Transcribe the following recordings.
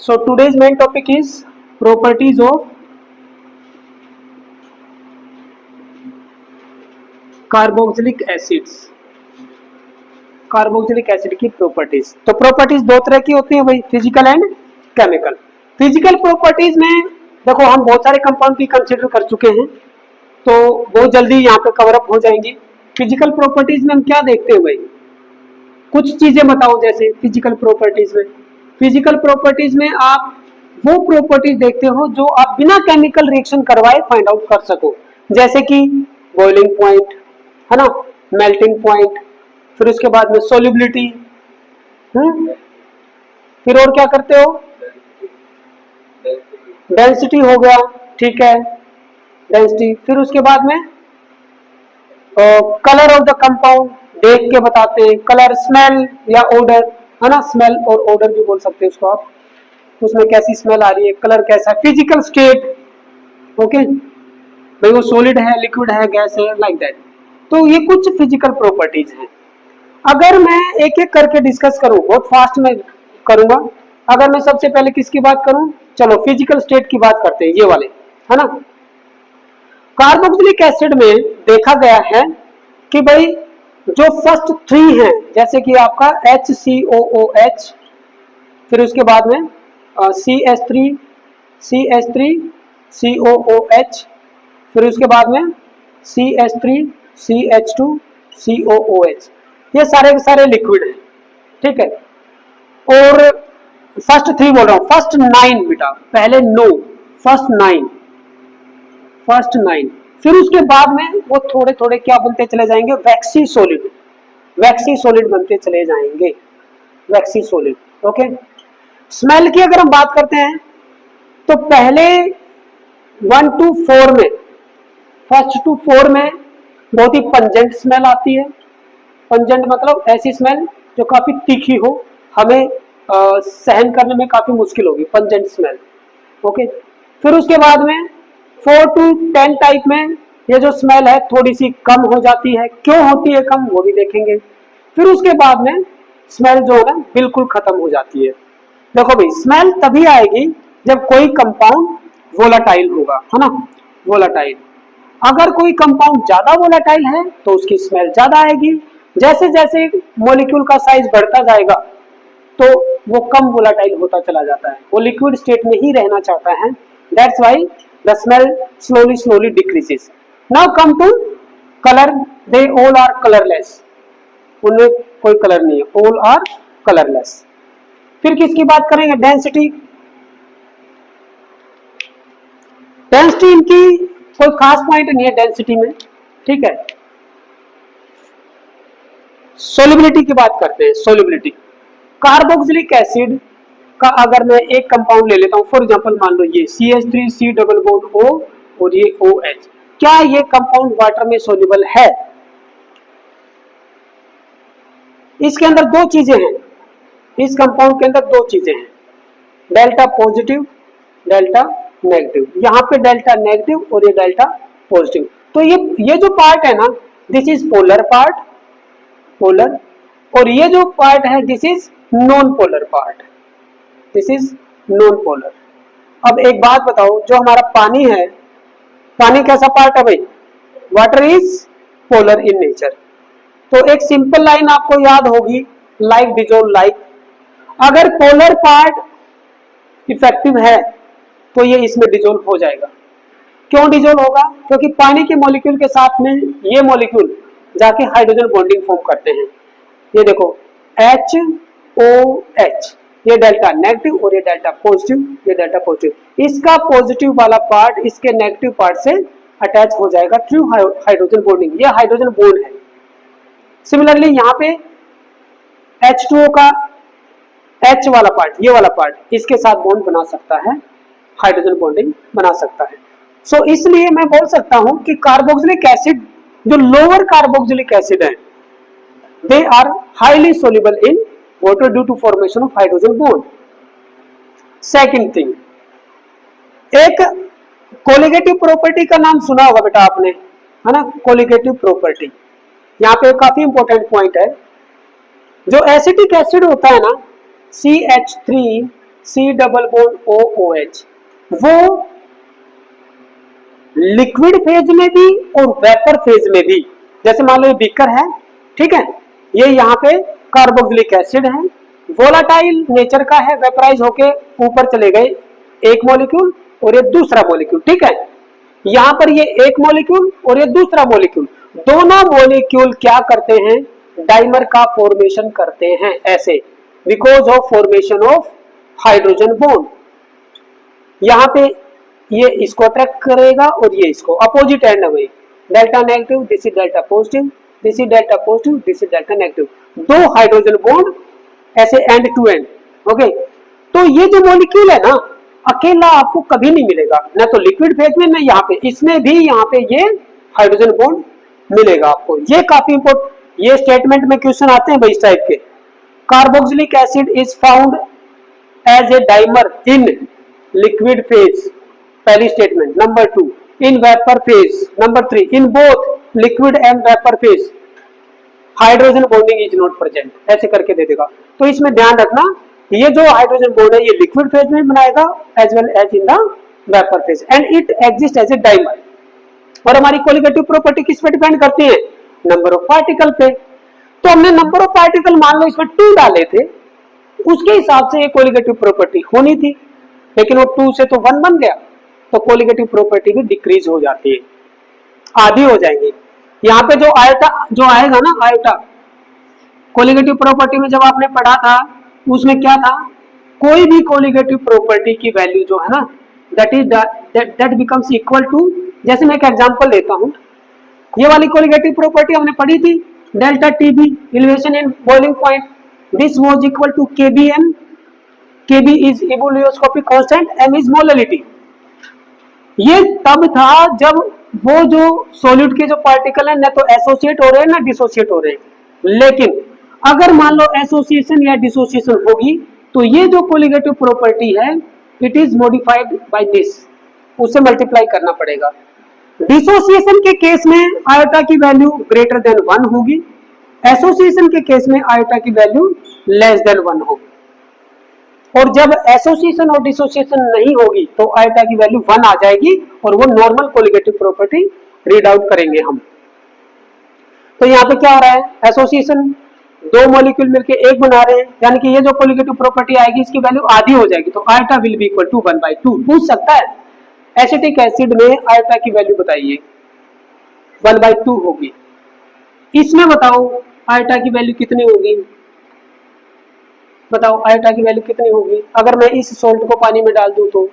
So today's main topic is properties of carboxylic acids. Carboxylic acid की properties. तो properties दो तरह की होती है भाई, physical and chemical. Physical properties में देखो हम बहुत सारे कंपाउंड की कंसीडर कर चुके हैं, तो बहुत जल्दी यहाँ पे कवर अप हो जाएंगी। फिजिकल प्रॉपर्टीज में हम क्या देखते हैं भाई, कुछ चीजें बताओ। जैसे फिजिकल प्रॉपर्टीज में, फिजिकल प्रॉपर्टीज में आप वो प्रॉपर्टीज देखते हो जो आप बिना केमिकल रिएक्शन करवाए फाइंड आउट कर सको। जैसे कि बॉइलिंग पॉइंट है ना, मेल्टिंग पॉइंट, फिर उसके बाद में सोल्युबिलिटी, फिर और क्या करते हो, डेंसिटी हो गया, ठीक है, डेंसिटी। फिर उसके बाद में कलर ऑफ द कंपाउंड देख के बताते हैं, कलर, स्मेल या ओडर, है ना, स्मेल और ओडर भी बोल सकते हैं उसको आप, उसमें कैसी स्मेल आ रही है, कलर कैसा है, फिजिकल स्टेट, ओके भाई वो सॉलिड है, लिक्विड है, गैस है, लाइक दैट। तो ये कुछ फिजिकल प्रॉपर्टीज हैं। अगर मैं एक एक करके डिस्कस करूं, बहुत फास्ट में करूंगा। अगर मैं सबसे पहले किसकी बात करूं, चलो फिजिकल स्टेट की बात करते हैं, ये वाले, है ना। कार्बोक्सिलिक एसिड में देखा गया है कि भाई जो फर्स्ट थ्री हैं, जैसे कि आपका HCOOH, फिर उसके बाद में CH3, COOH, फिर उसके बाद में CH3, CH2, COOH, ये सारे के सारे लिक्विड हैं, ठीक है। और फर्स्ट थ्री बोल रहा हूं, फर्स्ट 9 बेटा, पहले नो, फर्स्ट 9, फिर उसके बाद में वो थोड़े थोड़े क्या बनते चले जाएंगे, वैक्सी सॉलिड बनते चले जाएंगे, वैक्सी सॉलिड, ओके। स्मेल की अगर हम बात करते हैं तो पहले 1 to 4 में, फर्स्ट टू 4 में बहुत ही पंजेंट स्मेल आती है। पंजेंट मतलब ऐसी स्मेल जो काफी तीखी हो, हमें सहन करने में काफी मुश्किल होगी, पंजेंट स्मेल, ओके। फिर उसके बाद में 4 to 10 टाइप में ये जो स्मेल है थोड़ी सी कम हो जाती है। क्यों होती है कम, वो भी देखेंगे। फिर उसके बाद में स्मेल जो है ना बिल्कुल खत्म हो जाती है। देखो भाई, स्मेल तभी आएगी जब कोई कंपाउंड वोलाटाइल होगा, है ना, वोलाटाइल। अगर कोई कंपाउंड ज्यादा वोलाटाइल है तो उसकी स्मेल ज्यादा आएगी। जैसे जैसे मॉलिक्यूल का साइज बढ़ता जाएगा तो वो कम वोलाटाइल होता चला जाता है, वो लिक्विड स्टेट में ही रहना चाहता है। That's why the smell slowly decreases. Now come to colour, they all are colourless, उनमें कोई कलर नहीं है, ऑल आर कलरलेस। फिर किसकी बात करेंगे, डेंसिटी। डेंसिटी इनकी कोई खास पॉइंट नहीं है डेंसिटी में, ठीक है। सोल्युबिलिटी की बात करते हैं, सोल्युबिलिटी। कार्बोक्सिलिक एसिड का अगर मैं एक कंपाउंड ले लेता हूं, फॉर एग्जांपल मान लो ये CH3C डबल बॉन्ड O और ये OH, क्या ये कंपाउंड वाटर में सोल्यूबल है? इसके अंदर दो चीजें हैं, इस कंपाउंड के अंदर दो चीजें हैं, डेल्टा पॉजिटिव, डेल्टा नेगेटिव। यहाँ पे डेल्टा नेगेटिव और ये डेल्टा पॉजिटिव। तो ये जो पार्ट है ना, this is polar part, polar, और ये जो पार्ट है this is non polar part, this is non polar. अब एक बात बताओ, जो हमारा पानी है, पानी कैसा पार्ट है भाई, water is polar in nature. तो एक सिंपल लाइन आपको याद होगी, लाइक डिजोल्व लाइक। अगर पोलर पार्ट इफेक्टिव है तो ये इसमें डिजोल्व हो जाएगा। क्यों डिजोल्व होगा, क्योंकि पानी के मॉलिक्यूल के साथ में ये मॉलिक्यूल जाके हाइड्रोजन बॉन्डिंग फॉर्म करते हैं। ये देखो HOH, ये डेल्टा नेगेटिव और ये डेल्टा पॉजिटिव, ये डेल्टा पॉजिटिव। इसका पॉजिटिव वाला पार्ट इसके नेगेटिव पार्ट से अटैच हो जाएगा थ्रू हाइड्रोजन बॉन्डिंग, ये हाइड्रोजन बॉन्ड है। सिमिलरली यहाँ पे H2O का H वाला पार्ट, ये वाला पार्ट इसके साथ बॉन्ड बना सकता है, हाइड्रोजन बॉन्डिंग बना सकता है। सो इसलिए मैं बोल सकता हूं कि कार्बोक्सिलिक एसिड, जो लोअर कार्बोक्सिलिक एसिड है, they are highly soluble in water due to formation of hydrogen bond. Second thing, एक कोलिगेटिव प्रॉपर्टी का नाम सुना होगा बेटा आपने, है ना, कोलिगेटिव प्रॉपर्टी। यहाँ पे काफी इंपॉर्टेंट पॉइंट है, जो एसिटिक एसिड होता है ना, CH3 C double bond OOH, वो लिक्विड फेज में भी और वेपर फेज में भी, जैसे मान लो ये बीकर है, ठीक है, ये यहाँ पे कार्बोक्सिलिक एसिड है, वोलाटाइल नेचर का है, वेपराइज होके ऊपर चले गए एक मॉलिक्यूल और ये दूसरा मॉलिक्यूल, ठीक है, यहाँ पर ये एक मॉलिक्यूल और ये दूसरा मॉलिक्यूल, दोनों मॉलिक्यूल क्या करते हैं, डाइमर का फॉर्मेशन करते हैं ऐसे, because of formation of hydrogen bond. यहाँ पे ये इसको अट्रैक्ट करेगा और ये इसको, अपोजिट एंड में delta negative, this is delta positive, this is delta positive, this is delta negative, दो हाइड्रोजन बॉन्ड ऐसे एंड टू एंड, ओके। तो ये जो मॉलिक्यूल है ना, अकेला आपको कभी नहीं मिलेगा, ना तो लिक्विड फेज में, ना यहाँ पे, इसमें भी यहाँ पे ये हाइड्रोजन बॉन्ड मिलेगा आपको। ये काफी इंपोर्टेंट, ये स्टेटमेंट में क्वेश्चन आते हैं भाई इस टाइप के। Carboxylic acid is found as a dimer in liquid phase, पहली statement. Number 2 in vapour phase. Number 3 in both liquid and vapour phase hydrogen bonding is not present, ऐसे करके दे देगा। तो इसमें ध्यान रखना, ये जो हाइड्रोजन बॉन्ड है ये लिक्विड फेज में बनाएगा as well as in the vapour phase, and it exist as a dimer. और हमारी कोलिगेटिव प्रॉपर्टी किस पे डिपेंड करती है, नंबर ऑफ पार्टिकल पे। तो हमने नंबर ऑफ पार्टिकल मान लो इसमें 2 डाले थे, उसके हिसाब से ये कोलिगेटिव प्रॉपर्टी होनी थी, लेकिन वो 2 से तो 1 बन गया, तो कोलिगेटिव प्रॉपर्टी भी डिक्रीज हो जाती है, आधी हो जाएंगी। यहाँ पे जो आयोटा जो आएगा ना, आयोटा कोलिगेटिव प्रॉपर्टी में जब आपने पढ़ा था, उसमें क्या था, कोई भी कोलिगेटिव प्रॉपर्टी की वैल्यू जो है ना, दैट बिकम्स इक्वल टू, जैसे मैं एक एग्जांपल लेता हूं, ये वाली कोलिगेटिव प्रॉपर्टी हमने पढ़ी थी, delta TB elevation in boiling point, this was equal to KBM, KB is ebullioscopic constant, M is molarity. ये तब था जब वो जो सॉलिड के जो पार्टिकल है ना तो एसोसिएट हो रहे हैं ना डिसोसिएट हो रहे हैं, लेकिन अगर मान लो एसोसिएशन या डिसोसिएशन होगी तो ये जो कोलिगेटिव प्रॉपर्टी है it is modified by this, उसे मल्टीप्लाई करना पड़ेगा। डिसोसिएशन के केस में आयोटा की वैल्यू ग्रेटर देन 1 होगी, एसोसिएशन के केस में आयोटा की वैल्यू लेस देन 1 होगी, और जब एसोसिएशन और डिसोसिएशन नहीं होगी तो आयोटा की वैल्यू 1 आ जाएगी और वो normal colligative property read out करेंगे हम। तो यहाँ पे क्या हो रहा है, एसोसिएशन, दो मॉलिक्यूल मिलके एक बना रहे हैं, यानी कि ये जो कोलिगेटिव प्रॉपर्टी आएगी इसकी वैल्यू आधी हो जाएगी, तो iota will be equal to 1/2। पूछ सकता है एसिटिक एसिड में आयोटा की वैल्यू बताइए, 1/2 होगी। इसमें बताओ आयोटा की वैल्यू कितनी होगी, बताओ आयोटा की वैल्यू कितनी होगी, अगर मैं इस सोल्ट को पानी में डाल दूं तो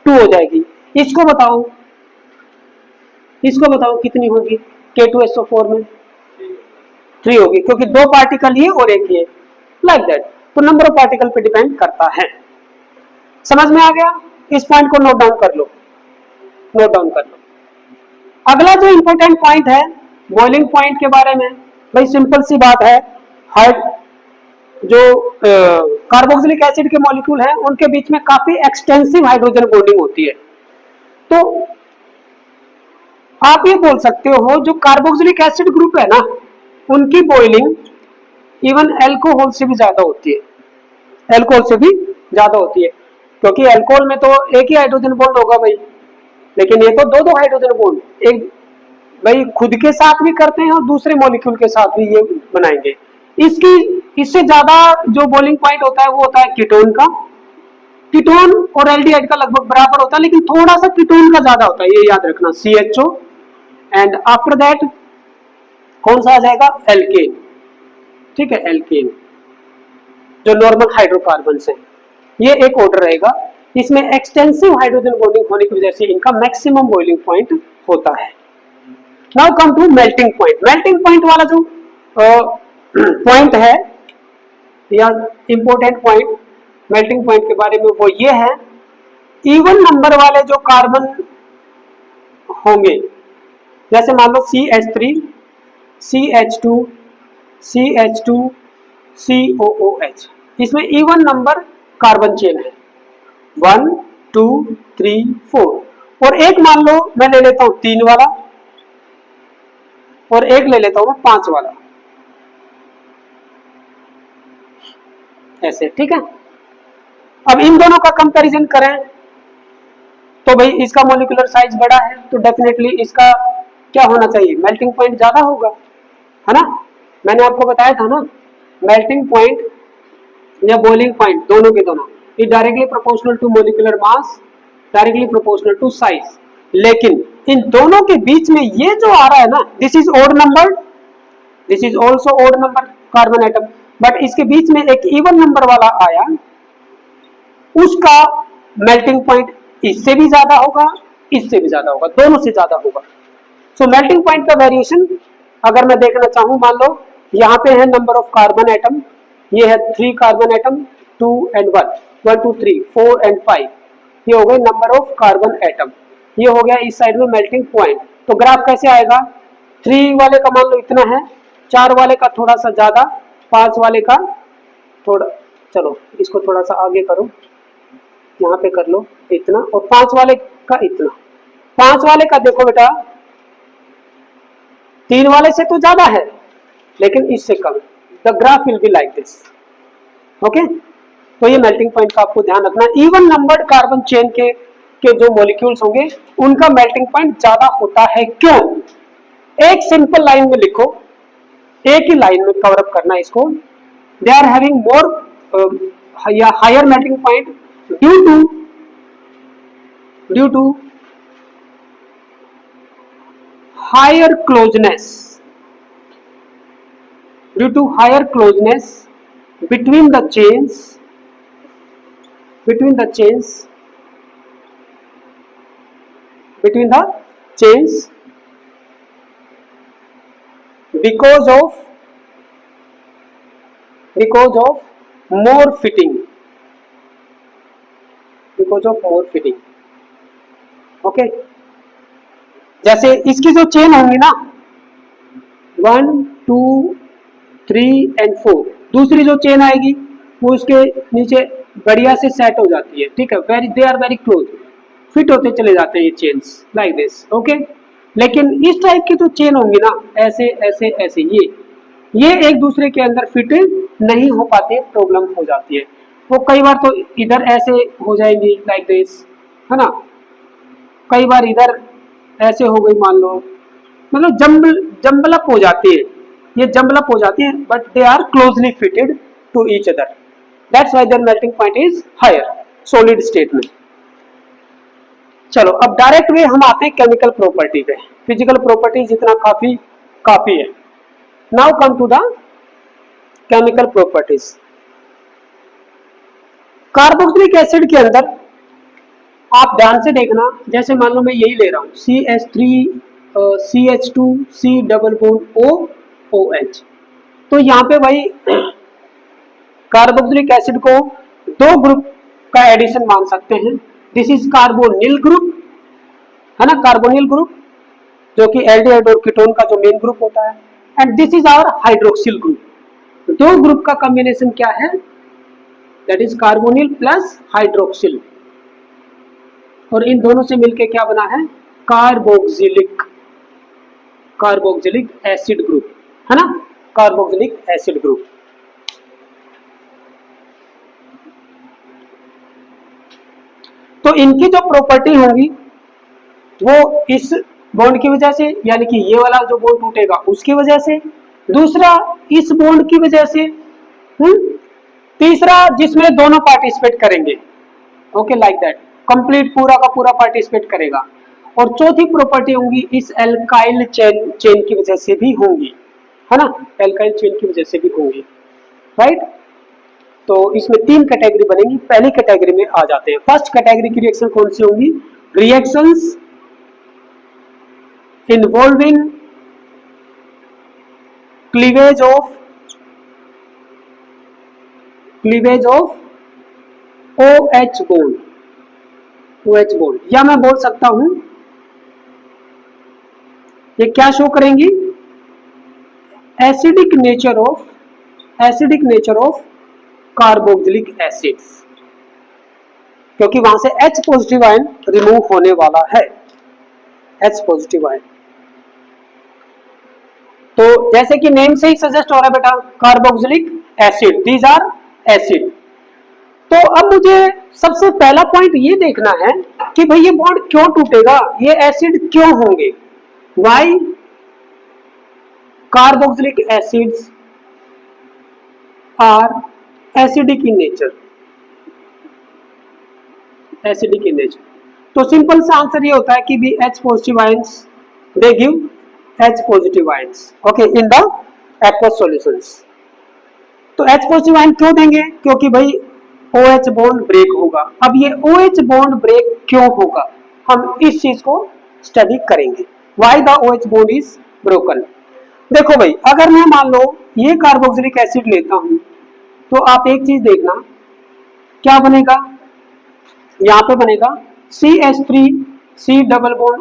2 हो जाएगी। इसको बताओ, इसको बताओ कितनी होगी, K2SO4 में 3 होगी, क्योंकि 2 पार्टिकल ये और एक ये, लाइक दैट। तो नंबर ऑफ पार्टिकल पे डिपेंड करता है। समझ में आ गया, इस पॉइंट को नोट डाउन कर लो, नोट डाउन कर लो। अगला जो इंपॉर्टेंट पॉइंट है बॉइलिंग पॉइंट के बारे में, भाई सिंपल सी बात है, जो कार्बोक्सिलिक एसिड के मॉलिक्यूल हैं उनके बीच में काफी एक्सटेंसिव हाइड्रोजन बॉन्डिंग होती है। तो आप ये बोल सकते हो जो कार्बोक्सिलिक एसिड ग्रुप है ना, उनकी बॉइलिंग इवन अल्कोहल से भी ज्यादा होती है, अल्कोहल से भी ज्यादा होती है, क्योंकि अल्कोहल में तो एक ही हाइड्रोजन बॉन्ड होगा भाई, लेकिन ये तो 2-2 हाइड्रोजन बॉन्ड, एक भाई खुद के साथ भी करते हैं और दूसरे मॉलिक्यूल के साथ भी ये बनाएंगे। इससे ज्यादा जो बॉइलिंग पॉइंट होता है वो होता है कीटोन का, कीटोन और एल्डिहाइड का लगभग बराबर होता है, लेकिन थोड़ा सा कीटोन का ज्यादा होता है, ये याद रखना, CHO, एंड आफ्टर दैट कौन सा आ जाएगा, एल्केन, ठीक है, एल्केन जो नॉर्मल हाइड्रोकार्बन है, ये एक ऑर्डर रहेगा। इसमें एक्सटेंसिव हाइड्रोजन बॉन्डिंग होने की वजह से इनका मैक्सिमम बॉइलिंग पॉइंट होता है। Now come to melting point. Melting point वाला जो पॉइंट है या इंपॉर्टेंट पॉइंट मेल्टिंग पॉइंट के बारे में वो ये है, इवन नंबर वाले जो कार्बन होंगे, जैसे मान लो CH3, CH2, CH2, COOH, इसमें इवन नंबर कार्बन चेन है 1 2 3 4, और एक मान लो मैं ले लेता हूं 3 वाला और एक ले लेता हूं मैं 5 वाला, ऐसे, ठीक है। अब इन दोनों का कंपैरिजन करें तो भाई इसका मॉलिक्यूलर साइज बड़ा है तो डेफिनेटली इसका क्या होना चाहिए, मेल्टिंग पॉइंट ज्यादा होगा, है ना। मैंने आपको बताया था ना, मेल्टिंग पॉइंट या बॉइलिंग पॉइंट दोनों के दोनों is directly proportional to molecular mass, directly proportional to size. लेकिन इन दोनों के बीच में ये जो आ रहा है ना, this is odd number, this is also odd number carbon atom, but इसके बीच में एक इवन नंबर वाला आया, उसका मेल्टिंग पॉइंट इससे भी ज्यादा होगा, इससे भी ज्यादा होगा, दोनों से ज्यादा होगा। सो मेल्टिंग पॉइंट का वेरिएशन अगर मैं देखना चाहूं, मान लो यहाँ पे है नंबर ऑफ कार्बन एटम, ये है 3 कार्बन एटम, 2 and 1, 1 2 3 4 and 5, ये हो गए नंबर ऑफ कार्बन एटम, ये हो गया इस साइड में मेल्टिंग पॉइंट। तो ग्राफ कैसे आएगा, 3 वाले का मान लो इतना है, 4 वाले का थोड़ा सा ज्यादा, 5 वाले का थोड़ा, चलो इसको थोड़ा सा आगे करो, यहाँ पे कर लो इतना, और 5 वाले का इतना। 5 वाले का देखो बेटा 3 वाले से तो ज्यादा है लेकिन इससे कम, the graph will be like this, okay. तो ये मेल्टिंग पॉइंट का आपको ध्यान रखना, इवन नंबर्ड कार्बन चेन के जो मॉलिक्यूल्स होंगे उनका मेल्टिंग पॉइंट ज्यादा होता है। क्यों, एक सिंपल लाइन में लिखो, एक ही लाइन में कवर अप करना इसको, दे आर हैविंग मोर या higher melting point due to higher closeness, due to higher closeness between the chains between the chains because of more fitting, okay. जैसे इसकी जो चेन होंगी ना 1 2 3 and 4, दूसरी जो चेन आएगी वो उसके नीचे बढ़िया से सेट हो जाती है, ठीक है, very they are very close, fit होते चले जाते हैं ये चेन्स लाइक दिस, ओके। लेकिन इस टाइप की जो चेन होंगी ना, ऐसे ऐसे ऐसे, ये एक दूसरे के अंदर फिट नहीं हो पाते, प्रॉब्लम हो जाती है। वो कई बार तो इधर ऐसे हो जाएंगी लाइक दिस, है ना, कई बार इधर ऐसे हो गई मान लो, मतलब जम्बलअप हो जाती है, ये जम्बलअप हो जाती है, but they are closely fitted to each other, that's why their melting point is higher solid state में। चलो अब डायरेक्ट वे हम आते हैं केमिकल प्रॉपर्टी पे, फिजिकल प्रॉपर्टीज इतना काफी है। Now come to the chemical properties. Carboxylic acid के अंदर आप ध्यान से देखना, जैसे मान लो मैं यही ले रहा हूं CH3 CH2 C double bond O OH, तो यहाँ पे भाई कार्बोक्सिलिक एसिड को 2 ग्रुप का एडिशन मान सकते हैं। दिस इज कार्बोनिल ग्रुप, है ना, कार्बोनिल ग्रुप जो कि एल्डिहाइड और कीटोन का जो मेन ग्रुप होता है, and this is our hydroxyl group. 2 group का कॉम्बिनेशन क्या है, that is carbonyl plus hydroxyl, और इन दोनों से मिलके क्या बना है, कार्बोक्सिलिक एसिड ग्रुप, है ना, कार्बोक्सिलिक एसिड ग्रुप। तो इनकी जो प्रॉपर्टी होगी वो इस बॉन्ड की वजह से, यानी कि ये वाला जो बॉन्ड टूटेगा उसकी वजह से, दूसरा इस बॉन्ड की वजह से, तीसरा जिसमें दोनों पार्टिसिपेट करेंगे, ओके लाइक दैट, कंप्लीट पूरा का पूरा पार्टिसिपेट करेगा, और चौथी प्रॉपर्टी होंगी इस एल्काइल चेन की वजह से भी होंगी, है ना, एल्काइल चेन की वजह से भी होंगी, राइट। तो इसमें 3 कैटेगरी बनेगी, पहली कैटेगरी में आ जाते हैं। फर्स्ट कैटेगरी की रिएक्शन कौन सी होंगी, reactions involving cleavage of OH bond, या मैं बोल सकता हूं ये क्या शो करेंगी, acidic nature of carboxylic acids, क्योंकि वहां से H पॉजिटिव आयन रिमूव होने वाला है, H पॉजिटिव आयन। तो जैसे कि नेम से ही सजेस्ट हो रहा है बेटा, carboxylic acid, these are acid, तो अब मुझे सबसे पहला पॉइंट ये देखना है कि भाई ये बॉन्ड क्यों टूटेगा, ये एसिड क्यों होंगे, why carboxylic acids are acidic in nature, acidic in nature. तो सिंपल सा आंसर ये होता है कि भी H positive ions they give H positive ions okay in the aqueous solutions. तो H पॉजिटिव आयन क्यों देंगे, क्योंकि भाई OH बॉन्ड ब्रेक होगा। अब ये OH बॉन्ड ब्रेक क्यों होगा, हम इस चीज को स्टडी करेंगे, why the OH bond is broken. देखो भाई, अगर मैं मान लो ये कार्बोक्सिलिक एसिड लेता हूं तो आप एक चीज देखना, क्या बनेगा, यहां पे बनेगा CH3 C double bond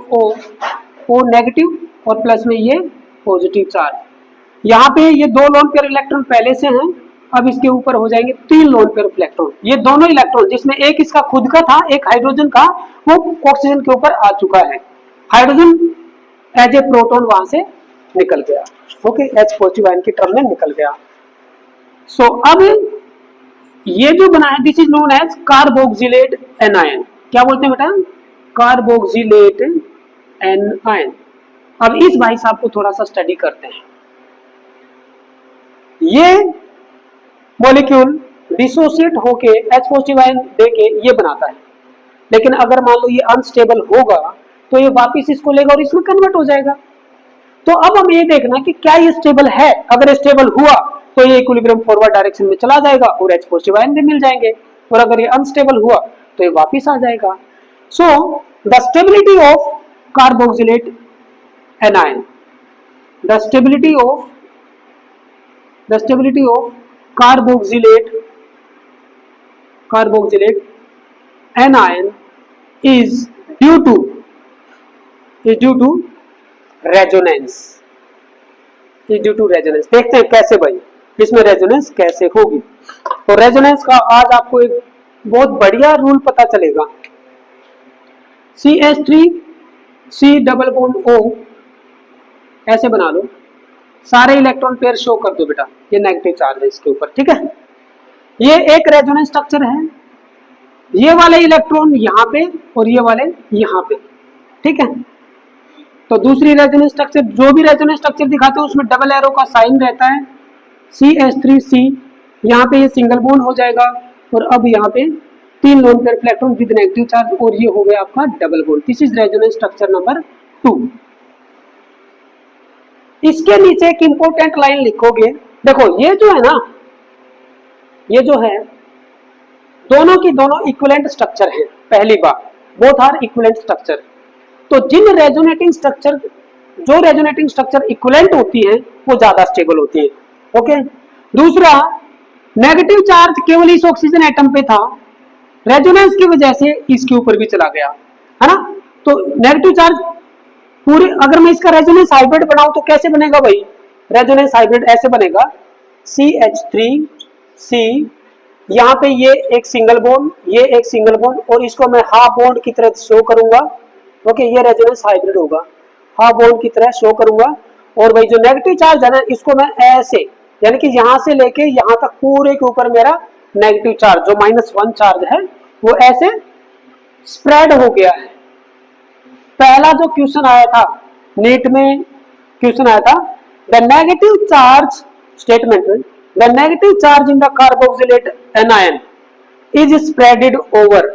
O negative और प्लस में ये पॉजिटिव चार्ज। यहाँ पे ये 2 लोन पेयर इलेक्ट्रॉन पहले से हैं, अब इसके ऊपर हो जाएंगे 3 लोन पेयर इलेक्ट्रॉन। ये दोनों इलेक्ट्रॉन जिसमें एक इसका खुद का था, एक हाइड्रोजन का, वो ऑक्सीजन के ऊपर आ चुका है। हाइड्रोजन एज ए प्रोटॉन वहां से निकल गया, ओके, H पॉजिटिव आयन की टर्म में निकल गया। सो अब ये जो बना है this is known as carboxylate anion. क्या बोलते हैं बेटा, कार्बोक्सिलेट एनायन। अब इस भाई साहब को थोड़ा सा स्टडी करते हैं। ये मॉलिक्यूल डिसोसिएट होके H पॉजिटिव आयन देके ये बनाता है, लेकिन अगर मान लो ये अनस्टेबल होगा तो ये वापस इसको लेगा और इसमें कन्वर्ट हो जाएगा। तो अब हमें ये देखना कि क्या ये स्टेबल है, अगर स्टेबल हुआ तो ये इक्विलिब्रियम फॉरवर्ड डायरेक्शन में चला जाएगा और H पॉजिटिव आयन भी मिल जाएंगे, और अगर ये अनस्टेबल हुआ तो ये वापस आ जाएगा। So the stability of carboxylate anion, the stability of carboxylate anion is due to resonance, देखते हैं कैसे भाई इसमें रेजोनेंस कैसे होगी। तो रेजोनेंस का आज आपको एक बहुत बढ़िया रूल पता चलेगा। CH3 C double bond O ऐसे बना लो, सारे इलेक्ट्रॉन पेयर शो कर दो बेटा, ये नेगेटिव चार्ज है इसके ऊपर, ठीक है। ये एक रेजोनेंस स्ट्रक्चर है, ये वाले इलेक्ट्रॉन यहाँ पे और ये वाले यहाँ पे, ठीक है। तो दूसरी रेजोनेंस स्ट्रक्चर, जो भी रेजोनेंस स्ट्रक्चर दिखाते हैं उसमें डबल एरो का साइन रहता है, CH3C, यहाँ पे ये सिंगल बॉन्ड हो जाएगा और अब यहाँ पे 3 lone pair electron with negative charge और ये हो गया आपका double bond. This is resonance structure number 2। इसके नीचे एक इंपॉर्टेंट लाइन लिखोगे, देखो ये जो है ना, ये जो है दोनों की दोनों इक्विवेलेंट स्ट्रक्चर हैं, पहली बात बोथ आर इक्विवेलेंट स्ट्रक्चर। तो जो रेजोनेटिंग स्ट्रक्चर इक्विवेलेंट होती है वो ज्यादा स्टेबल होती है, ओके। दूसरा, नेगेटिव चार्ज केवल इस ऑक्सीजन एटम पे था, रेजोनेंस की वजह से इसके ऊपर भी चला गया, है ना। तो नेगेटिव चार्ज पूरी, अगर मैं इसका रेजोनेंस हाइब्रिड बनाऊं तो कैसे बनेगा भाई, रेजोनेंस हाइब्रिड ऐसे बनेगा, CH3C, यहाँ पे ये एक सिंगल बॉन्ड, ये एक सिंगल बॉन्ड, और इसको मैं हाफ बॉन्ड की तरह शो करूंगा, ओके, ये रेजोनेंस हाइब्रिड होगा, हाफ बॉन्ड की तरह शो करूंगा। और भाई जो नेगेटिव चार्ज है ना, इसको मैं ऐसे, यानी कि यहां से लेके यहां तक पूरे के ऊपर मेरा नेगेटिव चार्ज जो -1 चार्ज है वो ऐसे स्प्रेड हो गया है। पहला जो क्वेश्चन आया था नीट में, क्वेश्चन आया था, द नेगेटिव चार्ज स्टेटमेंट में, the negative charge in the carboxylate anion is spreaded over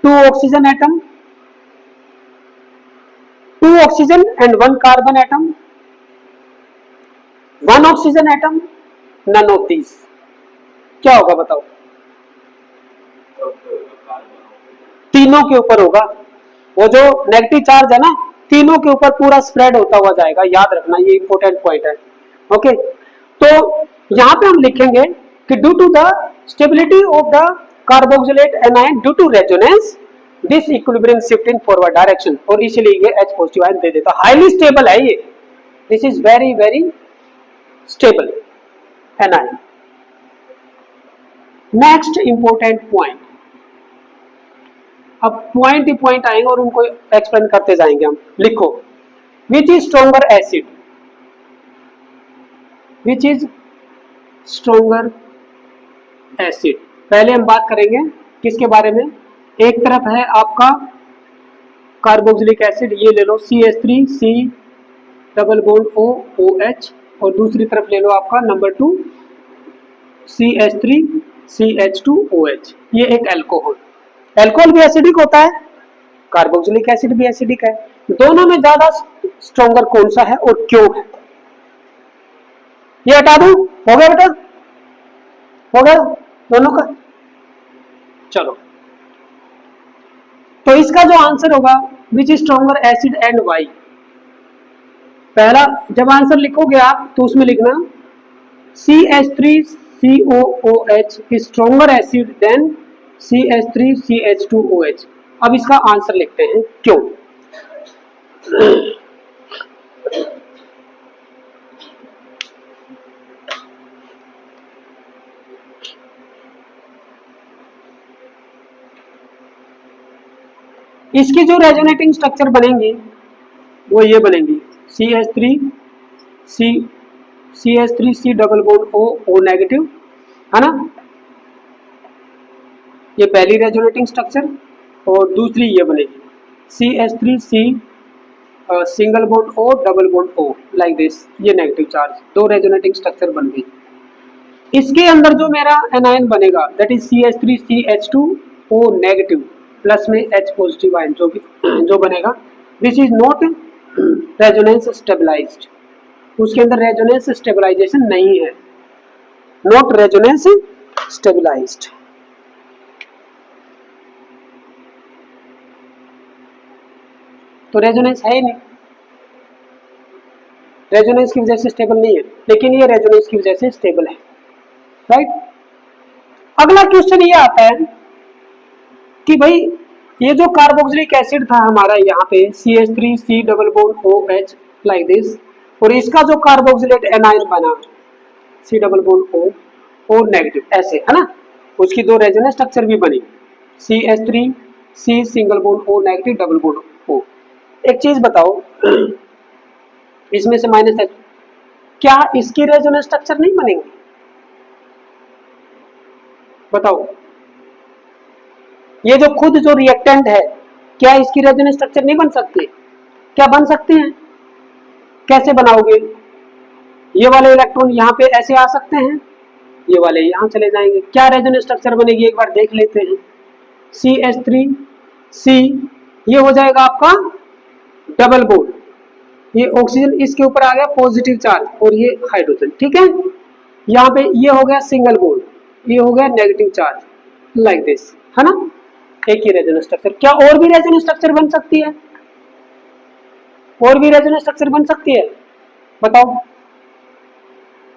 2 oxygen atom, 2 oxygen and 1 carbon atom, 1 oxygen atom, none of these. क्या होगा बताओ, तीनों के ऊपर होगा, वो जो नेगेटिव चार्ज है ना तीनों के ऊपर पूरा स्प्रेड होता हुआ जाएगा, याद रखना ये इंपॉर्टेंट पॉइंट है, ओके। तो यहां पे हम लिखेंगे कि due to the stability of the carboxylate anion due to resonance this equilibrium shift in forward direction, और इसलिए ये H पॉजिटिव आयन दे देता, हाईली स्टेबल है ये, this is very very stable anion. Next important point, अब point ही point आएंगे और उनको एक्सप्लेन करते जाएंगे हम। लिखो, विच is stronger acid, which is stronger acid, पहले हम बात करेंगे किसके बारे में। एक तरफ है आपका कार्बोक्सिलिक एसिड, ये ले लो CH3 C double bond O OH, और दूसरी तरफ ले लो आपका नंबर 2 CH3 CH2 OH। ये एक एल्कोहल, एल्कोहल भी एसिडिक होता है, कार्बोक्सिलिक एसिड भी एसिडिक है। दोनों में ज्यादा स्ट्रॉन्गर कौन सा है और क्यों है, ये हटा दूं? हो गया बेटा, हो गया दोनों का। चलो, तो इसका जो आंसर होगा which is stronger acid and why, पहला जब आंसर लिखोगे आप तो उसमें लिखना CH3COOH is stronger acid then CH3CH2OH। अब इसका आंसर लिखते हैं क्यों। इसकी जो रेजोनेटिंग स्ट्रक्चर बनेंगी वो ये बनेंगी CH3C double bond O negative, है ना, ये पहली रेजोनेटिंग स्ट्रक्चर। और दूसरी ये बनेगी CH3C single bond O double bond O like this, ये नेगेटिव चार्ज, दो रेजोनेटिंग स्ट्रक्चर बन गई। इसके अंदर जो मेरा एनायन बनेगा that is CH3CH2O negative plus में H पॉजिटिव आयन जो बनेगा, this is not resonance stabilized, उसके अंदर रेजोनेंस स्टेबलाइजेशन नहीं है, नॉट रेजोनेंस स्टेबलाइज्ड। तो रेजोनेंस है ही नहीं, रेजोनेंस की वजह से स्टेबल नहीं है, लेकिन ये रेजोनेंस की वजह से स्टेबल है, राइट। अगला क्वेश्चन ये आता है कि भाई ये जो कार्बोक्सिलिक एसिड था हमारा यहाँ पे CH3C double bond OH like this, और इसका जो कार्बोक्सिलेट एनायन बना C double bond O negative ऐसे, है ना, उसकी दो रेजोनेंस स्ट्रक्चर भी बनी CH3C single bond O negative double bond O। एक चीज बताओ, इसमें से माइनस H, क्या इसकी रेजोनेंस स्ट्रक्चर नहीं बनेंगे? बताओ, ये जो खुद जो रिएक्टेंट है क्या इसकी रेजोनेंस स्ट्रक्चर नहीं बन सकती? क्या बन सकते हैं? कैसे बनाओगे? ये वाले इलेक्ट्रॉन यहाँ पे ऐसे आ सकते हैं, ये वाले यहाँ चले जाएंगे, क्या रेजोनेंस स्ट्रक्चर बनेगी एक बार देख लेते हैं। CH3C ये हो जाएगा आपका डबल बॉन्ड, ये ऑक्सीजन इसके ऊपर आ गया पॉजिटिव चार्ज और ये हाइड्रोजन, ठीक है। यहाँ पे ये हो गया सिंगल बॉन्ड, ये हो गया नेगेटिव चार्ज लाइक दिस, है ना, एक ही रेजोनेंस स्ट्रक्चर। क्या और भी रेजोनेंस स्ट्रक्चर बन सकती है? और भी रेजोनेंस स्ट्रक्चर बन सकती है? बताओ।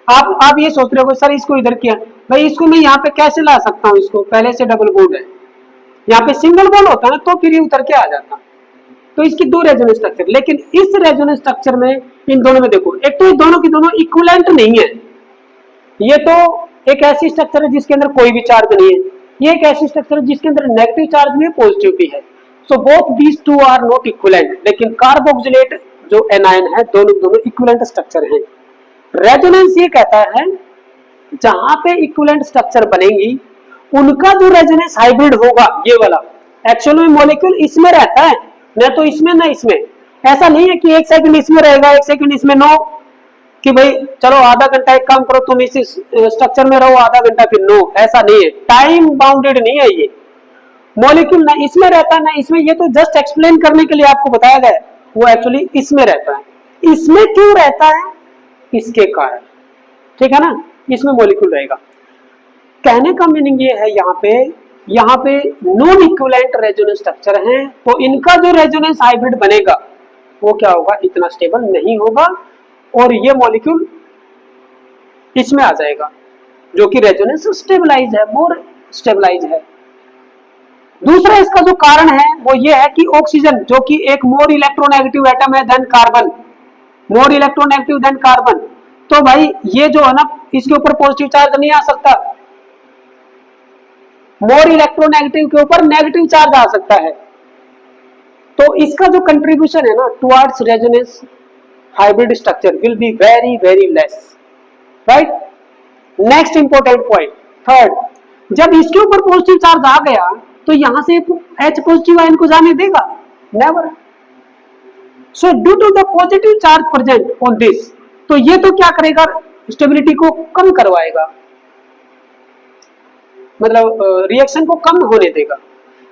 आप ये सोच रहे हो सर इसको इधर किया, भाई इसको मैं यहाँ पे कैसे ला सकता हूँ, इसको पहले से डबल बॉन्ड है, यहाँ पे सिंगल बॉन्ड होता है ना तो फिर ये उतर के आ जाता, तो इसकी दो रेजोनेंस स्ट्रक्चर। लेकिन इस रेजोनेंस स्ट्रक्चर में इन दोनों में देखो, एक तो ये दोनों की दोनों इक्विवेलेंट नहीं है, ये तो एक ऐसी स्ट्रक्चर है जिसके अंदर कोई भी चार्ज नहीं है, ये एक ऐसी स्ट्रक्चर है जिसके अंदर नेगेटिव चार्ज भी है पॉजिटिव भी है, so both these two are not equivalent. लेकिन कार्बोक्सिलेट जो एनायन है दोनों दोनों इक्विवेलेंट स्ट्रक्चर हैं। रेजोनेंस ये कहता है जहां पे इक्विवेलेंट स्ट्रक्चर बनेंगी उनका जो रेजोनेंस हाइब्रिड होगा, ये वाला एक्चुअल में मॉलिक्यूल इसमें रहता है, न तो इसमें न इसमें। ऐसा नहीं है कि एक सेकंड इसमें रहेगा एक सेकंड इसमें, नो, कि भाई चलो आधा घंटा एक काम करो तुम इस स्ट्रक्चर में रहो आधा घंटा फिर, नो, ऐसा नहीं है, टाइम बाउंडेड नहीं है ये मॉलिक्यूल, ना इसमें रहता है ना इसमें। ये तो जस्ट एक्सप्लेन करने के लिए आपको बताया गया है, वो एक्चुअली इसमें रहता है। इसमें क्यों रहता है? इसके कारण, ठीक है ना, इसमें मॉलिक्यूल रहेगा। कहने का मीनिंग ये है यहाँ पे नॉन इक्विवेलेंट रेजोनेंस स्ट्रक्चर हैं, तो इनका जो रेजोनेंस हाइब्रिड बनेगा वो क्या होगा, इतना स्टेबल नहीं होगा और ये मॉलिक्यूल इसमें आ जाएगा जो कि रेजोनेंस स्टेबलाइज है, मोर स्टेबलाइज है। दूसरा इसका जो कारण है वो ये है कि ऑक्सीजन जो कि एक मोर इलेक्ट्रोनेगेटिव एटम है than carbon, more electronegative than carbon, तो भाई ये जो है ना इसके ऊपर पॉजिटिव चार्ज नहीं आ सकता, मोर इलेक्ट्रोनेगेटिव के ऊपर नेगेटिव चार्ज आ सकता है, तो इसका जो कंट्रीब्यूशन है ना towards resonance hybrid structure will be very very less, right. Next important point, third, जब इसके ऊपर पॉजिटिव चार्ज आ गया तो यहां से H पॉजिटिव आयन को जाने देगा? Never. So due to the positive charge present on this, तो ये तो क्या करेगा, स्टेबिलिटी को कम करवाएगा, मतलब रिएक्शन को कम होने देगा।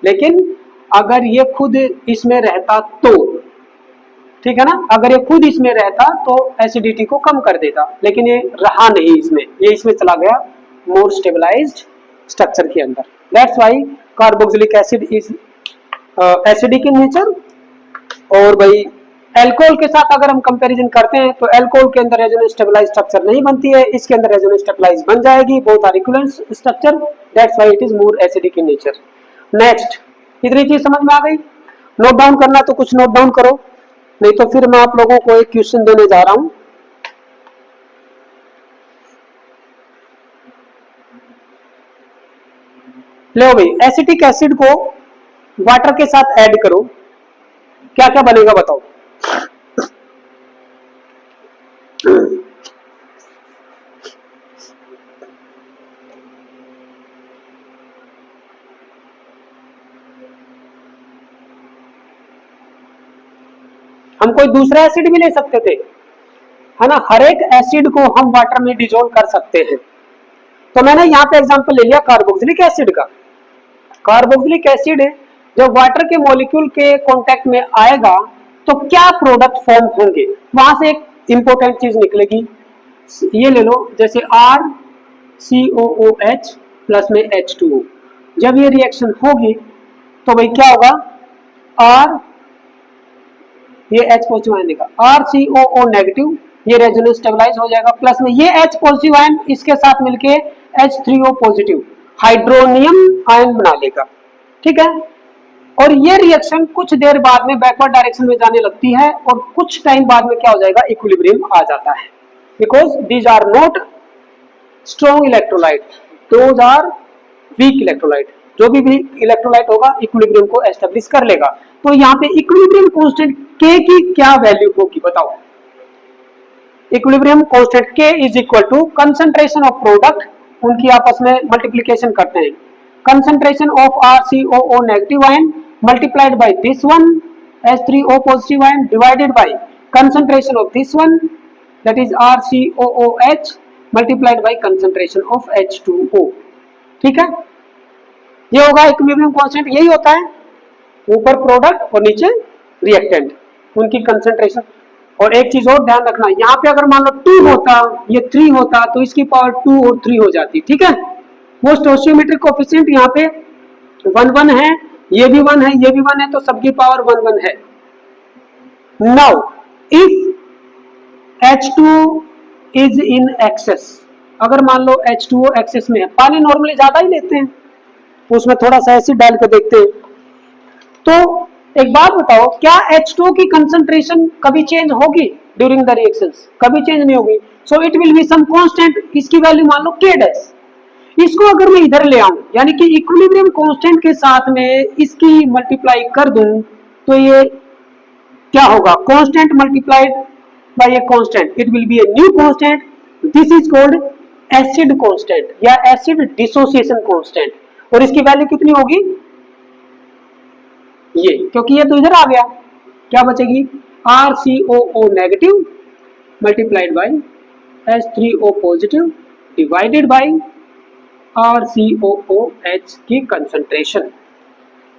लेकिन अगर ये खुद इसमें रहता तो, ठीक है ना, अगर ये खुद इसमें रहता तो एसिडिटी को कम कर देता, लेकिन ये रहा नहीं इसमें, ये इसमें चला गया मोर स्टेबलाइज्ड स्ट्रक्चर के अंदर। That's why carboxylic acid is acidic in nature. और भाई एल्कोहल के साथ अगर हम कंपैरिजन करते हैं तो एल्कोहल के अंदर रेजोनेंस स्टेबलाइज स्ट्रक्चर नहीं बनती है, इसके अंदर रेजोनेंस स्टेबलाइज बन जाएगी, both are equivalent structure, that's why it is more acidic in nature. Next, इतनी चीज समझ में आ गई? नोट डाउन करना तो कुछ नोट डाउन करो, नहीं तो फिर मैं आप लोगों को एक क्वेश्चन देने जा रहा हूं। लो भाई, एसिटिक एसिड को वाटर के साथ ऐड करो, क्या क्या बनेगा बताओ? हम कोई दूसरा एसिड भी ले सकते थे, है ना, हर एक एसिड को हम वाटर में डिजोल्व कर सकते हैं। तो मैंने यहाँ पे एग्जांपल ले लिया कार्बोक्सिलिक एसिड का। कार्बोक्सिलिक एसिड जब वाटर के मॉलिक्यूल के कांटेक्ट में आएगा तो क्या प्रोडक्ट फॉर्म होंगे, वहां से एक इंपॉर्टेंट चीज निकलेगी। ये ले लो, जैसे RCOOH प्लस में H2O, जब ये रिएक्शन होगी तो भाई क्या होगा, R, ये H पॉजिटिव आयन देगा, RCOO नेगेटिव, ये रेजोनेंस स्टेबलाइज हो जाएगा, प्लस में ये H पॉजिटिव आयन इसके साथ मिलके H3O पॉजिटिव हाइड्रोनियम आयन बना लेगा, ठीक है। और ये रिएक्शन कुछ देर बाद में बैकवर्ड डायरेक्शन में जाने लगती है और कुछ टाइम बाद में क्या हो जाएगा, इक्विलिब्रियम आ जाता है, because these are not strong electrolyte, those are weak electrolyte. जो भी इलेक्ट्रोलाइट होगा इक्विलिब्रियम को एस्टेब्लिश कर लेगा। तो यहाँ पे इक्विलिब्रियम कांस्टेंट K की क्या वैल्यू होगी बताओ? Equilibrium constant K is equal to concentration of product, उनकी आपस में मल्टीप्लीकेशन करते हैं, concentration of RCOO negative ion multiplied by this one H3O positive ion divided by concentration of this one that is RCOOH multiplied by concentration of H2O, ठीक है। ये होगा equilibrium constant, यही होता है, ऊपर प्रोडक्ट और नीचे रिएक्टेंट, उनकी कंसंट्रेशन। और एक चीज और ध्यान रखना, यहाँ पे अगर मान लो 2 होता, ये 3 होता तो इसकी पावर 2 और 3 हो जाती, ठीक है। वो स्टोइचियोमेट्रिक कोएफिशिएंट यहाँ पे 1 1 है, ये भी 1 है, ये भी 1 है, तो सबकी पावर 1 1 है। Now if H2 is in excess, अगर मान लो H2O एक्सेस में है, पानी नॉर्मली ज्यादा ही लेते हैं, उसमें थोड़ा सा एसिड डाल के देखते हैं, तो एक बात बताओ, क्या H2O की कंसंट्रेशन कभी चेंज होगी ड्यूरिंग द रिएक्शंस? कभी चेंज नहीं होगी। So it will be some constant, इसकी वैल्यू मान लो K डैश। इसको अगर मैं इधर ले आऊं, यानी कि इक्विलिब्रियम कांस्टेंट के साथ में इसकी मल्टीप्लाई कर दूं, तो ये क्या होगा, constant multiplied by a constant, it will B a new constant, this is called acid constant या एसिड डिसोसिएशन कांस्टेंट। और इसकी वैल्यू कितनी होगी, ये, क्योंकि ये तो इधर आ गया, क्या बचेगी, RCOO negative multiplied by H3O positive divided by RCOOH की कंसंट्रेशन।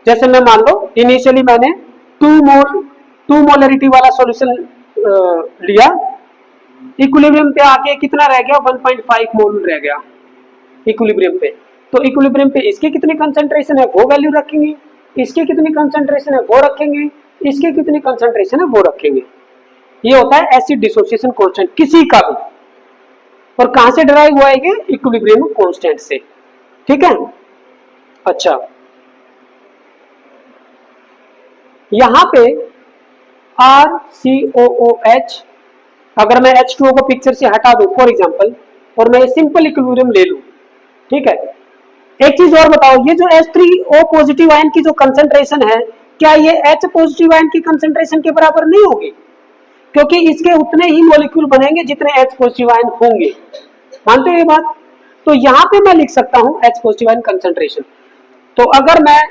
जैसे मैं मान लो इनिशियली मैंने 2 मोलरिटी वाला सॉल्यूशन लिया, इक्विलिब्रियम पे आके कितना रह गया, 1.5 मोल रह गया इक्विलिब्रियम पे। तो इक्विलिब्रियम पे इसकी कितनी कंसंट्रेशन है वो वैल्यू रखेंगे, इसकी कितनी कंसंट्रेशन है वो रखेंगे, इसकी कितनी कंसंट्रेशन है वो रखेंगे। ये होता है एसिड डिसोसिएशन कांस्टेंट किसी का भी। और कहां से डिराइव हुआ है ये, इक्विलिब्रियम कांस्टेंट से, ठीक है। अच्छा, यहां पे RCOOH, अगर मैं H2O को पिक्चर से हटा दूं फॉर एग्जांपल, और मैं सिंपल इक्विलिब्रियम ले लूं, ठीक है। एक चीज और बताओ, ये जो H3O पॉजिटिव आयन की जो कंसंट्रेशन है, क्या ये H पॉजिटिव आयन की कंसंट्रेशन के बराबर नहीं होगी? क्योंकि इसके उतने ही मॉलिक्यूल बनेंगे जितने H पॉजिटिव आयन होंगे, मानते हो ये बात? तो यहां पे मैं लिख सकता हूं H पॉजिटिव आयन कंसंट्रेशन। तो अगर मैं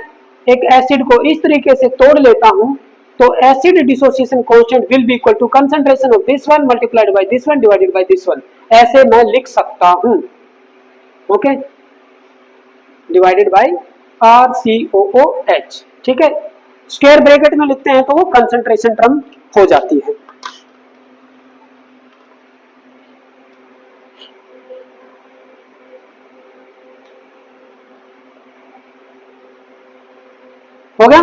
एक एसिड को इस तरीके से तोड़ लेता हूं तो acid dissociation constant will be equal to concentration of this one multiplied by this one divided by this one, ऐसे मैं लिख सकता हूं। Okay, divided by RCOOH। ठीक है, स्क्वायर ब्रैकेट में लिखते हैं तो वो कंसंट्रेशन टर्म हो जाती है। हो गया?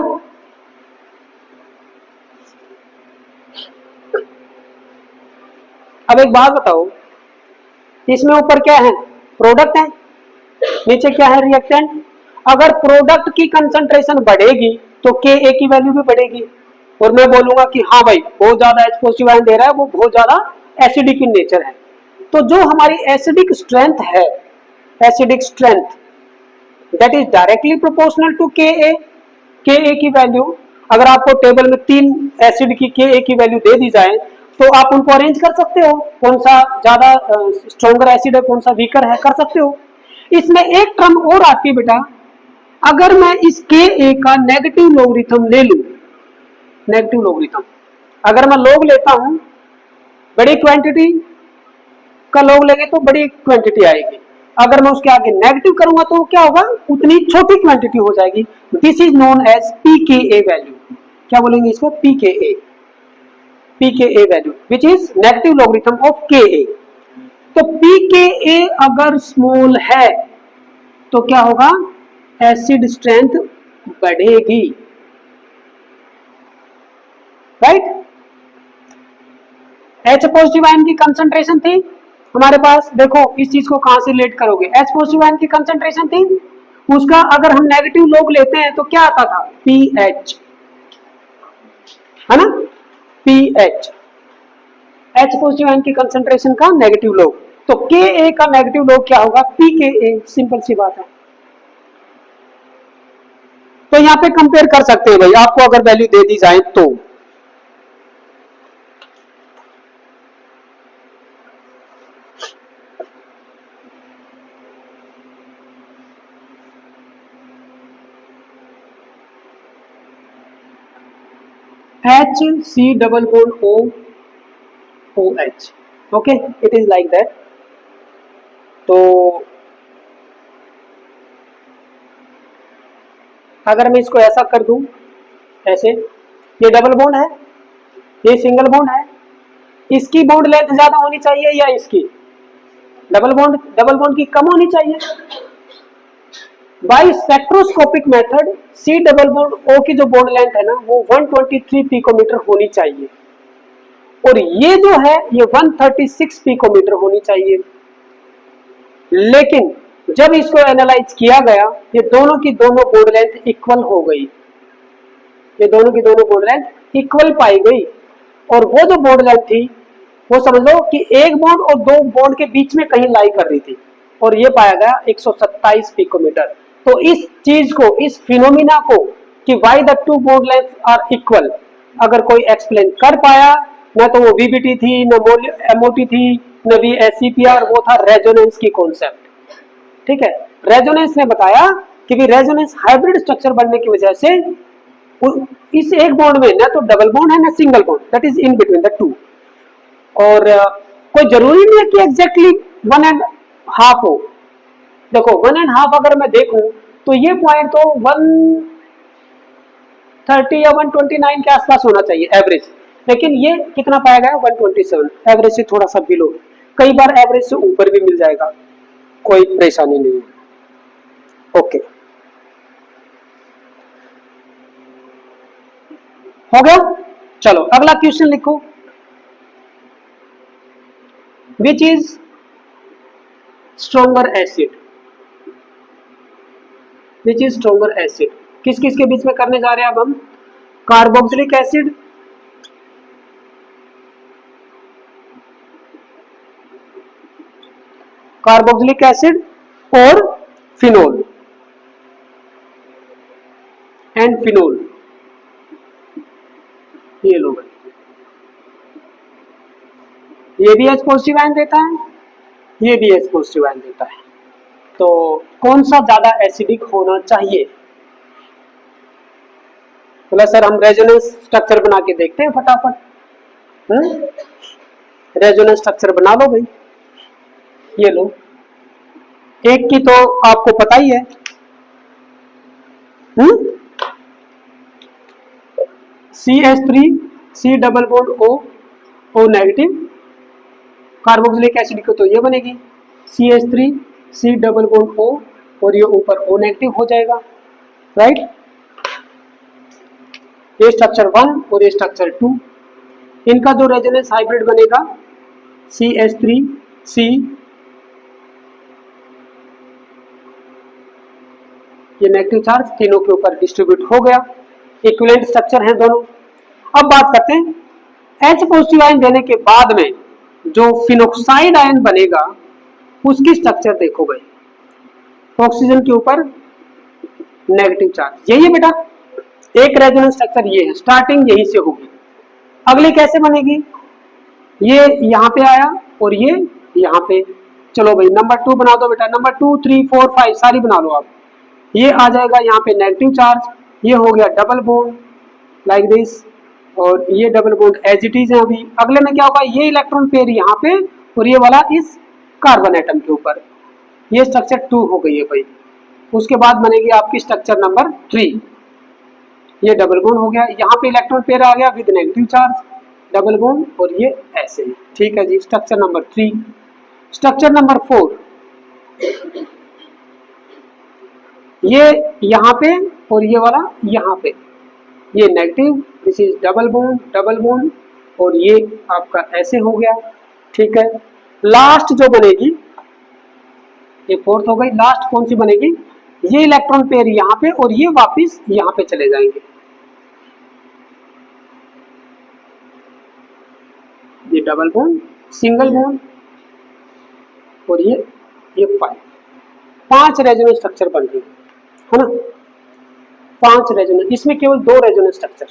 अब एक बात बताओ, इसमें ऊपर क्या है? प्रोडक्ट है, नीचे क्या है? रिएक्टेंट। अगर प्रोडक्ट की कंसंट्रेशन बढ़ेगी तो Ka की वैल्यू भी बढ़ेगी, और मैं बोलूंगा कि हाँ भाई बहुत ज्यादा H पॉजिटिव आयन दे रहा है, वो बहुत ज्यादा एसिडिक इन नेचर है। तो जो हमारी एसिडिक स्ट्रेंथ है, acidic strength that is directly proportional to Ka। Ka की वैल्यू, अगर आपको टेबल में 3 एसिड की Ka की वैल्यू दे दी जाए तो आप उनको अरेंज कर सकते हो, कौन सा ज्यादा स्ट्रॉन्गर एसिड है, कौन सा वीकर है, कर सकते हो। इसमें एक टर्म और आती है बेटा, अगर मैं इस Ka का नेगेटिव लोगरिथम ले लूं, नेगेटिव लोगरिथम अगर मैं लोग लेता हूं, बड़ी क्वांटिटी का लोग लेंगे तो बड़ी क्वांटिटी आएगी, अगर मैं उसके आगे नेगेटिव करूंगा तो क्या होगा? उतनी छोटी क्वांटिटी हो जाएगी। This is known as pKa value. क्या बोलेंगे इसको? pKa, pKa value which is negative logarithm of Ka। तो pKa अगर स्मॉल है तो क्या होगा? एसिड स्ट्रेंथ बढ़ेगी, राइट? H पॉजिटिव आयन की कंसंट्रेशन थी हमारे पास, देखो इस चीज को कहां से रिलेट करोगे? H पॉजिटिव आयन की कंसंट्रेशन थी, उसका अगर हम नेगेटिव लोग लेते हैं तो क्या आता था? pH, है ना? pH, H पॉजिटिव आयन की कंसंट्रेशन का नेगेटिव लोग, तो Ka का नेगेटिव लोग क्या होगा? pKa। सिंपल सी बात है। तो यहां पे कंपेयर कर सकते हैं भाई, आपको अगर वैल्यू दे दी जाए तो। HC double bond OH, okay, it is like that। तो अगर मैं इसको ऐसा कर दूं, ऐसे, ये डबल बॉन्ड है, ये सिंगल बॉन्ड है, इसकी बॉन्ड लेंथ ज्यादा होनी चाहिए या इसकी? डबल बॉन्ड की कम होनी चाहिए। By spectroscopic method C double bond O की जो बॉन्ड लेंथ है ना वो 123 पिकोमीटर होनी चाहिए, और ये जो है ये 136 पिकोमीटर होनी चाहिए। लेकिन जब इसको एनालाइज किया गया, ये दोनों की दोनों बॉन्ड लेंथ इक्वल हो गई, ये दोनों की दोनों बॉन्ड लेंथ इक्वल पाई गई, और वो जो बॉन्ड लेंथ थी वो समझ लो कि एक बॉन्ड और दो बॉन्ड के बीच में कहीं लाई कर रही थी, और ये पाया गया 127 पिकोमीटर। तो इस चीज को, इस फिनोमिना को कि why the two bond length are equal, अगर कोई एक्सप्लेन कर पाया, ना तो वो वीबीटी थी, न एमओटी थी, न वीएससीपीआर, वो था रेजोनेंस की कॉन्सेप्ट। ठीक है, रेजोनेंस ने बताया कि भी रेजोनेंस हाइब्रिड स्ट्रक्चर बनने की वजह से इस एक बॉन्ड में ना तो डबल बॉन्ड है ना single bond, that is in between the two. और कोई जरूरी नहीं है कि एग्जैक्टली 1.5 हो। देखो 1.5 अगर मैं देखूं तो ये पॉइंट तो 130 या 129 के आसपास होना चाहिए एवरेज, लेकिन ये कितना पाया गया? 127, एवरेज से थोड़ा सा बिलो, कई बार एवरेज से ऊपर भी मिल जाएगा, कोई परेशानी नहीं है। ओके, हो गया? चलो अगला क्वेश्चन लिखो, विच is stronger acid, which is stronger acid, किस किस के बीच में करने जा रहे हैं अब हम? कार्बोक्सिलिक एसिड, कार्बोक्सिलिक एसिड और फिनोल, एंड फिनोल, ये लो भाई, ये भी H पॉजिटिव आयन देता है, ये भी H पॉजिटिव आयन देता है। तो कौन सा ज्यादा एसिडिक होना चाहिए? बोला सर हम रेजोनेंस स्ट्रक्चर बना के देखते हैं फटाफट। रेजोनेंस स्ट्रक्चर बना लो भाई। ये लो, एक की तो आपको पता ही है, CH3 C double bond O negative, carboxylic acid को तो ये बनेगी CH3 C double bond O और ये ऊपर O नेगेटिव हो जाएगा, राइट। ये स्ट्रक्चर 1 और ये स्ट्रक्चर 2, इनका जो रेजोनेंस हाइब्रिड बनेगा CH3 C, ये नेगेटिव चार्ज तीनों के ऊपर डिस्ट्रीब्यूट हो गया, इक्विवेलेंट स्ट्रक्चर हैं दोनों। अब बात करते हैं H पॉजिटिव आयन देने के बाद में जो फिनोक्साइड आयन बनेगा उसकी स्ट्रक्चर देखो भाई, ऑक्सीजन के ऊपर नेगेटिव चार्ज, यही है बेटा। एक रेजोनेंस स्ट्रक्चर ये है, स्टार्टिंग यही से होगी। अगली कैसे बनेगी? ये यहाँ पे आया और ये यहाँ पे, चलो भाई नंबर 2 बना दो बेटा, नंबर 2 3 4 5 सारी बना लो आप। ये आ जाएगा यहाँ पे नेगेटिव चार्ज, ये हो गया डबल बॉन्ड लाइक दिस, और ये double bond as it is है। अभी अगले में क्या होगा, ये इलेक्ट्रॉन पेयर यहाँ पे और ये वाला इस कार्बन एटम के ऊपर, ये स्ट्रक्चर 2 हो गई है भाई। उसके बाद बनेगी आपकी स्ट्रक्चर नंबर 3, ये डबल बॉन्ड हो गया, यहाँ पे इलेक्ट्रॉन पेयर आ गया with negative charge, double bond, और ये ऐसे, ठीक है जी। स्ट्रक्चर नंबर 3, स्ट्रक्चर नंबर 4, ये यहाँ पे और ये वाला यहाँ पे, ये negative, this is double bond, और ये आपका ऐसे हो गया, ठीक है। लास्ट जो बनेगी, ये 4th हो गई, लास्ट कौन सी बनेगी, ये इलेक्ट्रॉन पेयर यहाँ पे और ये वापिस यहाँ पे चले जाएंगे, ये डबल बॉन्ड, सिंगल बॉन्ड, और ये 5 रेजोनेंस स्ट्रक्चर बन गए, है ना। 5 रेजोनेंस, इसमें केवल 2 रेजोनेंस स्ट्रक्चर।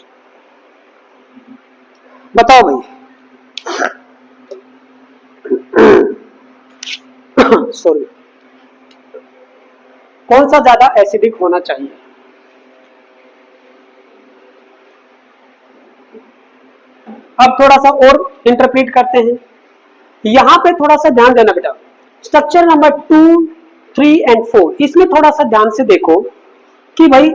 बताओ भाई सॉरी, कौन सा ज्यादा एसिडिक होना चाहिए? अब थोड़ा सा और इंटरप्रेट करते हैं, यहां पे थोड़ा सा ध्यान देना बेटा। स्ट्रक्चर नंबर 2, 3 एंड 4, इसमें थोड़ा सा ध्यान से देखो कि भाई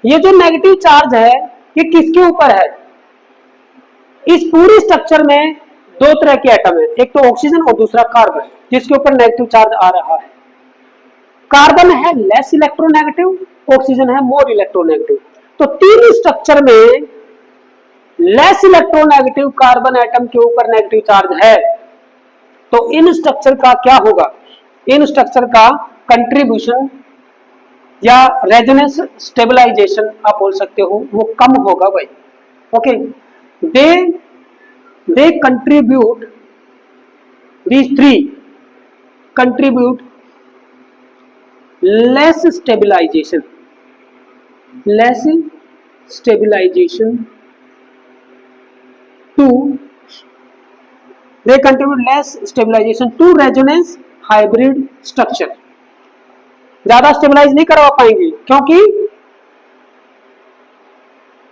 ये जो नेगेटिव चार्ज है ये किसके ऊपर है। इस पूरी स्ट्रक्चर में 2 तरह के एटम है, एक तो ऑक्सीजन और दूसरा कार्बन, जिसके ऊपर नेगेटिव चार्ज आ रहा है। कार्बन है लेस इलेक्ट्रोनेगेटिव, ऑक्सीजन है मोर इलेक्ट्रोनेगेटिव। तो 3 स्ट्रक्चर में लेस इलेक्ट्रोनेगेटिव कार्बन एटम के ऊपर नेगेटिव चार्ज है, तो इन स्ट्रक्चर का क्या होगा, इन स्ट्रक्चर का कंट्रीब्यूशन या रेजोनेंस स्टेबलाइजेशन आप बोल सकते हो, वो कम होगा भाई। Okay, they contribute, these 3 contribute less stabilization to, they contribute less stabilization to resonance hybrid structure। ज्यादा स्टेबलाइज नहीं करवा पाएंगे क्योंकि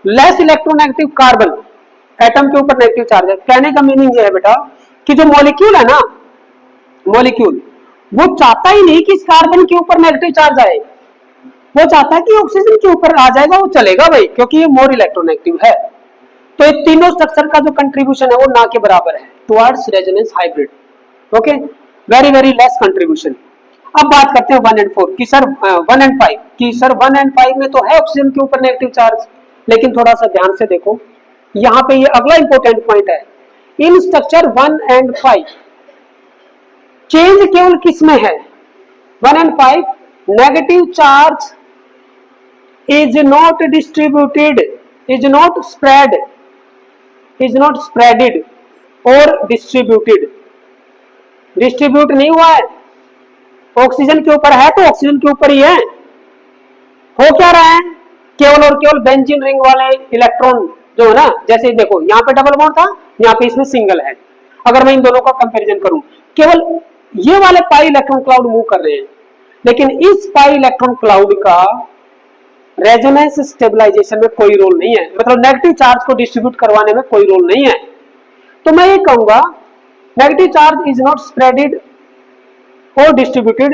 लेस इलेक्ट्रोनेगेटिव कार्बन एटम के ऊपर नेगेटिव चार्ज है। कहने का मीनिंग ये है बेटा कि जो मॉलिक्यूल है ना, मॉलिक्यूल वो चाहता ही नहीं कि इस कार्बन के ऊपर नेगेटिव चार्ज आए, वो चाहता है कि ऑक्सीजन के ऊपर आ जाएगा, वो चलेगा भाई, क्योंकि ये मोर इलेक्ट्रोनेगेटिव है। तो ये तीनों स्ट्रक्चर का जो कंट्रीब्यूशन है वो ना के बराबर है towards resonance hybrid. Okay, very very less contribution. अब बात करते हैं 1 एंड 4 की सर, 1 एंड 5 की सर, 1 एंड 5 में तो है ऑक्सीजन के ऊपर नेगेटिव चार्ज, लेकिन थोड़ा सा ध्यान से देखो, यहाँ पे ये अगला इंपॉर्टेंट पॉइंट है। इन स्ट्रक्चर 1 एंड 5 चेंज केवल किस में है, 1 and 5 negative charge is not distributed, is not spread, is not spreaded और डिस्ट्रीब्यूटेड, डिस्ट्रीब्यूट नहीं हुआ है। ऑक्सीजन के ऊपर है तो ऑक्सीजन के ऊपर ही है। हो क्या रहा है, केवल और केवल बेंजीन रिंग वाले इलेक्ट्रॉन जो है ना, जैसे देखो यहाँ पे डबल बॉन्ड था, यहाँ पे इसमें सिंगल है। अगर मैं इन दोनों का कंपैरिजन करूं, केवल ये वाले पाई इलेक्ट्रॉन क्लाउड मूव कर रहे हैं, लेकिन इस पाई इलेक्ट्रॉन क्लाउड का रेजोनेंस स्टेबलाइजेशन में कोई रोल नहीं है, मतलब नेगेटिव चार्ज को डिस्ट्रीब्यूट करवाने में कोई रोल नहीं है। तो मैं ये कहूंगा negative charge is not spreaded और distributed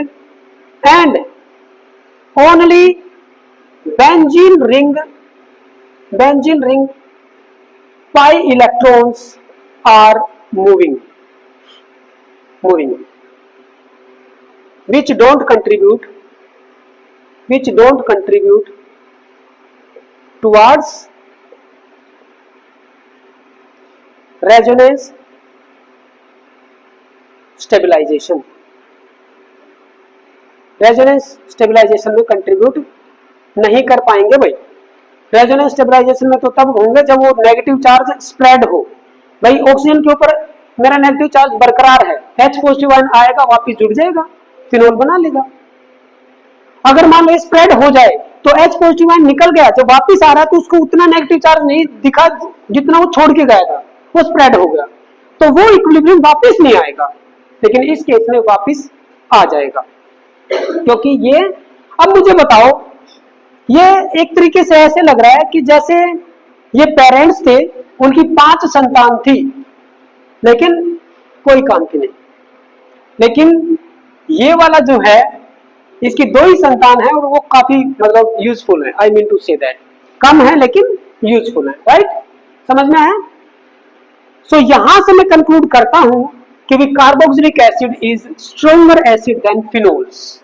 and only benzene ring pi electrons are moving which don't contribute towards resonance stabilization में कंट्रीब्यूट नहीं कर पाएंगे भाई। रेजोनेंस स्टेबलाइजेशन में तो तब होंगे जब वो नेगेटिव चार्ज स्प्रेड हो। भाई ऑक्सीजन के ऊपर मेरा नेगेटिव चार्ज बरकरार है, H पॉजिटिव आयन आएगा वापस जुड़ जाएगा, फिनोल बना लेगा। अगर मान लो स्प्रेड हो जाए तो H पॉजिटिव आयन निकल गया, जब वापस आ रहा है तो उसको उतना नेगेटिव चार्ज नहीं दिखा जितना वो छोड़ के गया था, वो स्प्रेड हो गया, तो वो इक्विलिब्रियम वापस नहीं आएगा। लेकिन इस केस में वापस आ जाएगा, क्योंकि ये, अब मुझे बताओ, ये एक तरीके से ऐसे लग रहा है कि जैसे ये पेरेंट्स थे, उनकी 5 संतान थी लेकिन कोई काम की नहीं, लेकिन ये वाला जो है इसकी 2 ही संतान है और वो काफी मतलब यूजफुल है। I mean to say that कम है लेकिन यूजफुल है, राइट? समझ में है? सो यहां से मैं कंक्लूड करता हूं कि भी carboxylic acid is stronger acid than phenols.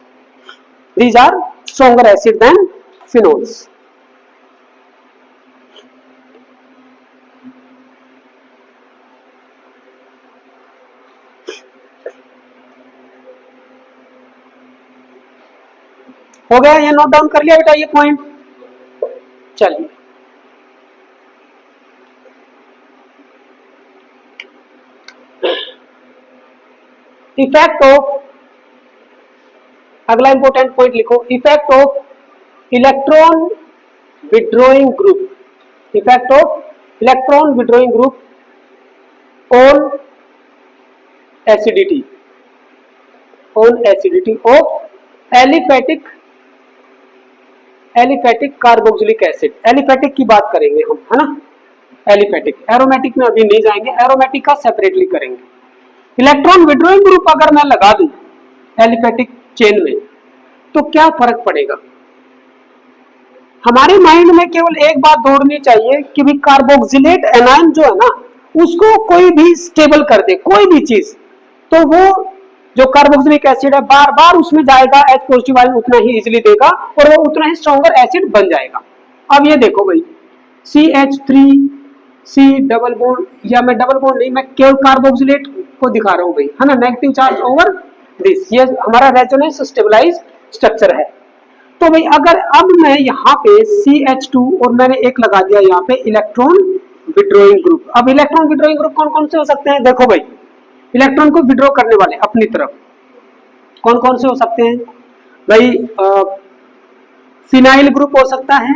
These are stronger acid than phenols. हो गया? ये नोट डाउन कर लिया बेटा ये पॉइंट? चलिए, इफेक्ट ऑफ, अगला इंपॉर्टेंट पॉइंट लिखो, effect of electron withdrawing group, effect of electron withdrawing group on acidity, of aliphatic carboxylic acid. Aliphatic की बात करेंगे हम, है ना? एलिफेटिक, एरोमेटिक में अभी नहीं जाएंगे, एरोमेटिक का सेपरेटली करेंगे। इलेक्ट्रॉन विड्रॉइंग ग्रुप अगर मैं लगा दूं एलिफेटिक चेन में तो क्या फर्क पड़ेगा? हमारे माइंड में केवल एक बात दौड़नी चाहिए कि भी कार्बोक्सिलेट एनायन जो है ना, उसको कोई भी स्टेबल कर दे, कोई भी चीज, तो वो जो कार्बोक्सिलिक एसिड है बार बार उसमें जाएगा, H पॉजिटिव आयन उतना ही इजीली देगा और वो उतना ही स्ट्रॉन्गर एसिड बन जाएगा। अब ये देखो भाई, CH3 C डबल बॉन्ड, या मैं डबल बॉन्ड नहीं, मैं केवल कार्बोक्सिलेट को दिखा रहा हूं भाई, है ना? नेगेटिव चार्ज ओवर दिस, ये हमारा रेजोनेंस स्टेबलाइज स्ट्रक्चर है। तो भाई अगर अब मैं यहाँ पे CH2 और मैंने एक लगा दिया यहाँ पे इलेक्ट्रॉन विड्रॉइंग ग्रुप। अब इलेक्ट्रॉन विड्रॉइंग ग्रुप कौन कौन से हो सकते हैं? देखो भाई, इलेक्ट्रॉन को विड्रॉ करने वाले अपनी तरफ कौन कौन से हो सकते हैं भाई? फिनाइल ग्रुप हो सकता है,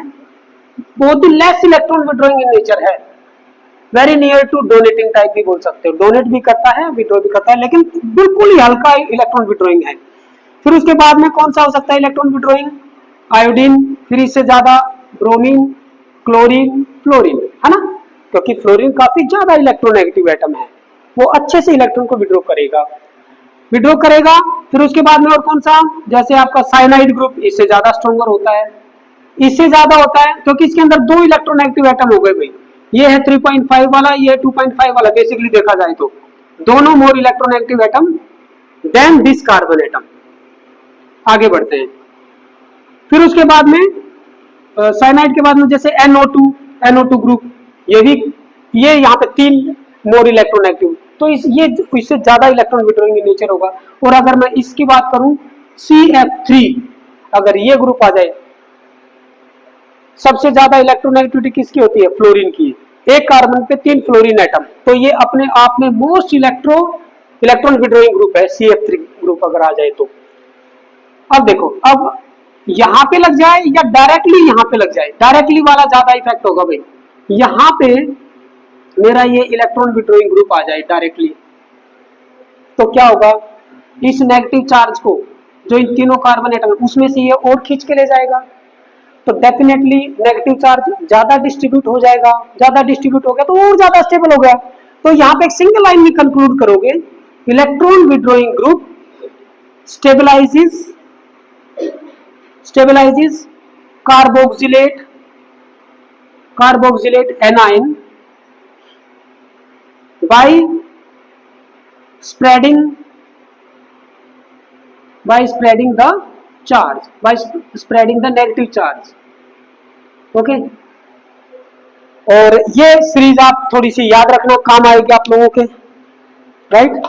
बहुत ही less electron withdrawing in nature है, very near to donating type भी बोल सकते हो, डोनेट भी करता है विड्रॉ भी करता है, लेकिन बिल्कुल ही हल्का इलेक्ट्रॉन विड्रॉइंग है। फिर उसके बाद में कौन सा हो सकता है इलेक्ट्रॉन विड्रॉइंग? आयोडीन, फिर इससे ज्यादा ब्रोमीन, क्लोरीन, फ्लोरीन, है ना? क्योंकि फ्लोरीन काफी ज्यादा इलेक्ट्रोनेगेटिव एटम है, वो अच्छे से इलेक्ट्रॉन को विड्रॉ करेगा। फिर उसके बाद में और कौन सा? जैसे आपका साइनाइड ग्रुप, इससे ज्यादा स्ट्रॉन्गर होता है, इससे ज्यादा होता है क्योंकि इसके अंदर 2 इलेक्ट्रोनेगेटिव एटम हो गए भाई, ये है 3.5 वाला, ये 2.5 वाला। बेसिकली देखा जाए तो दोनों more electronegative atom than this carbon atom. आगे बढ़ते हैं। फिर उसके बाद में साइनाइड के बाद में जैसे NO2 ग्रुप, ये भी, ये यहाँ पे 3 मोर इलेक्ट्रोनेगेटिव, तो ये इससे ज्यादा इलेक्ट्रॉन विड्रॉइंग इन नेचर होगा। और अगर मैं इसकी बात करूं CF3, अगर ये ग्रुप आ जाए, सबसे ज्यादा इलेक्ट्रोनेगेटिविटी किसकी होती है? फ्लोरीन की। एक कार्बन पे 3 फ्लोरीन एटम, तो ये अपने आप में मोस्ट इलेक्ट्रॉन विड्रॉइंग ग्रुप है CF3 ग्रुप अगर आ जाए तो। अब देखो, अब यहां पे लग जाए या डायरेक्टली यहां पे लग जाए, डायरेक्टली वाला ज्यादा इफेक्ट होगा भाई। यहां पे मेरा ये इलेक्ट्रॉन विड्रॉइंग ग्रुप आ जाए डायरेक्टली, तो क्या होगा? इस नेगेटिव चार्ज को जो इन तीनों कार्बन एटम उसमें से ये और खींच के ले जाएगा, तो डेफिनेटली नेगेटिव चार्ज ज्यादा डिस्ट्रीब्यूट हो जाएगा, ज्यादा डिस्ट्रीब्यूट हो गया तो और ज्यादा स्टेबल हो गया। तो यहाँ पे एक सिंगल लाइन में कंक्लूड करोगे, electron withdrawing group stabilises carboxylate A9 by spreading the charge, by spreading the negative charge। Okay, और ये सीरीज आप थोड़ी सी याद रखना, काम आएगी आप लोगों के, right.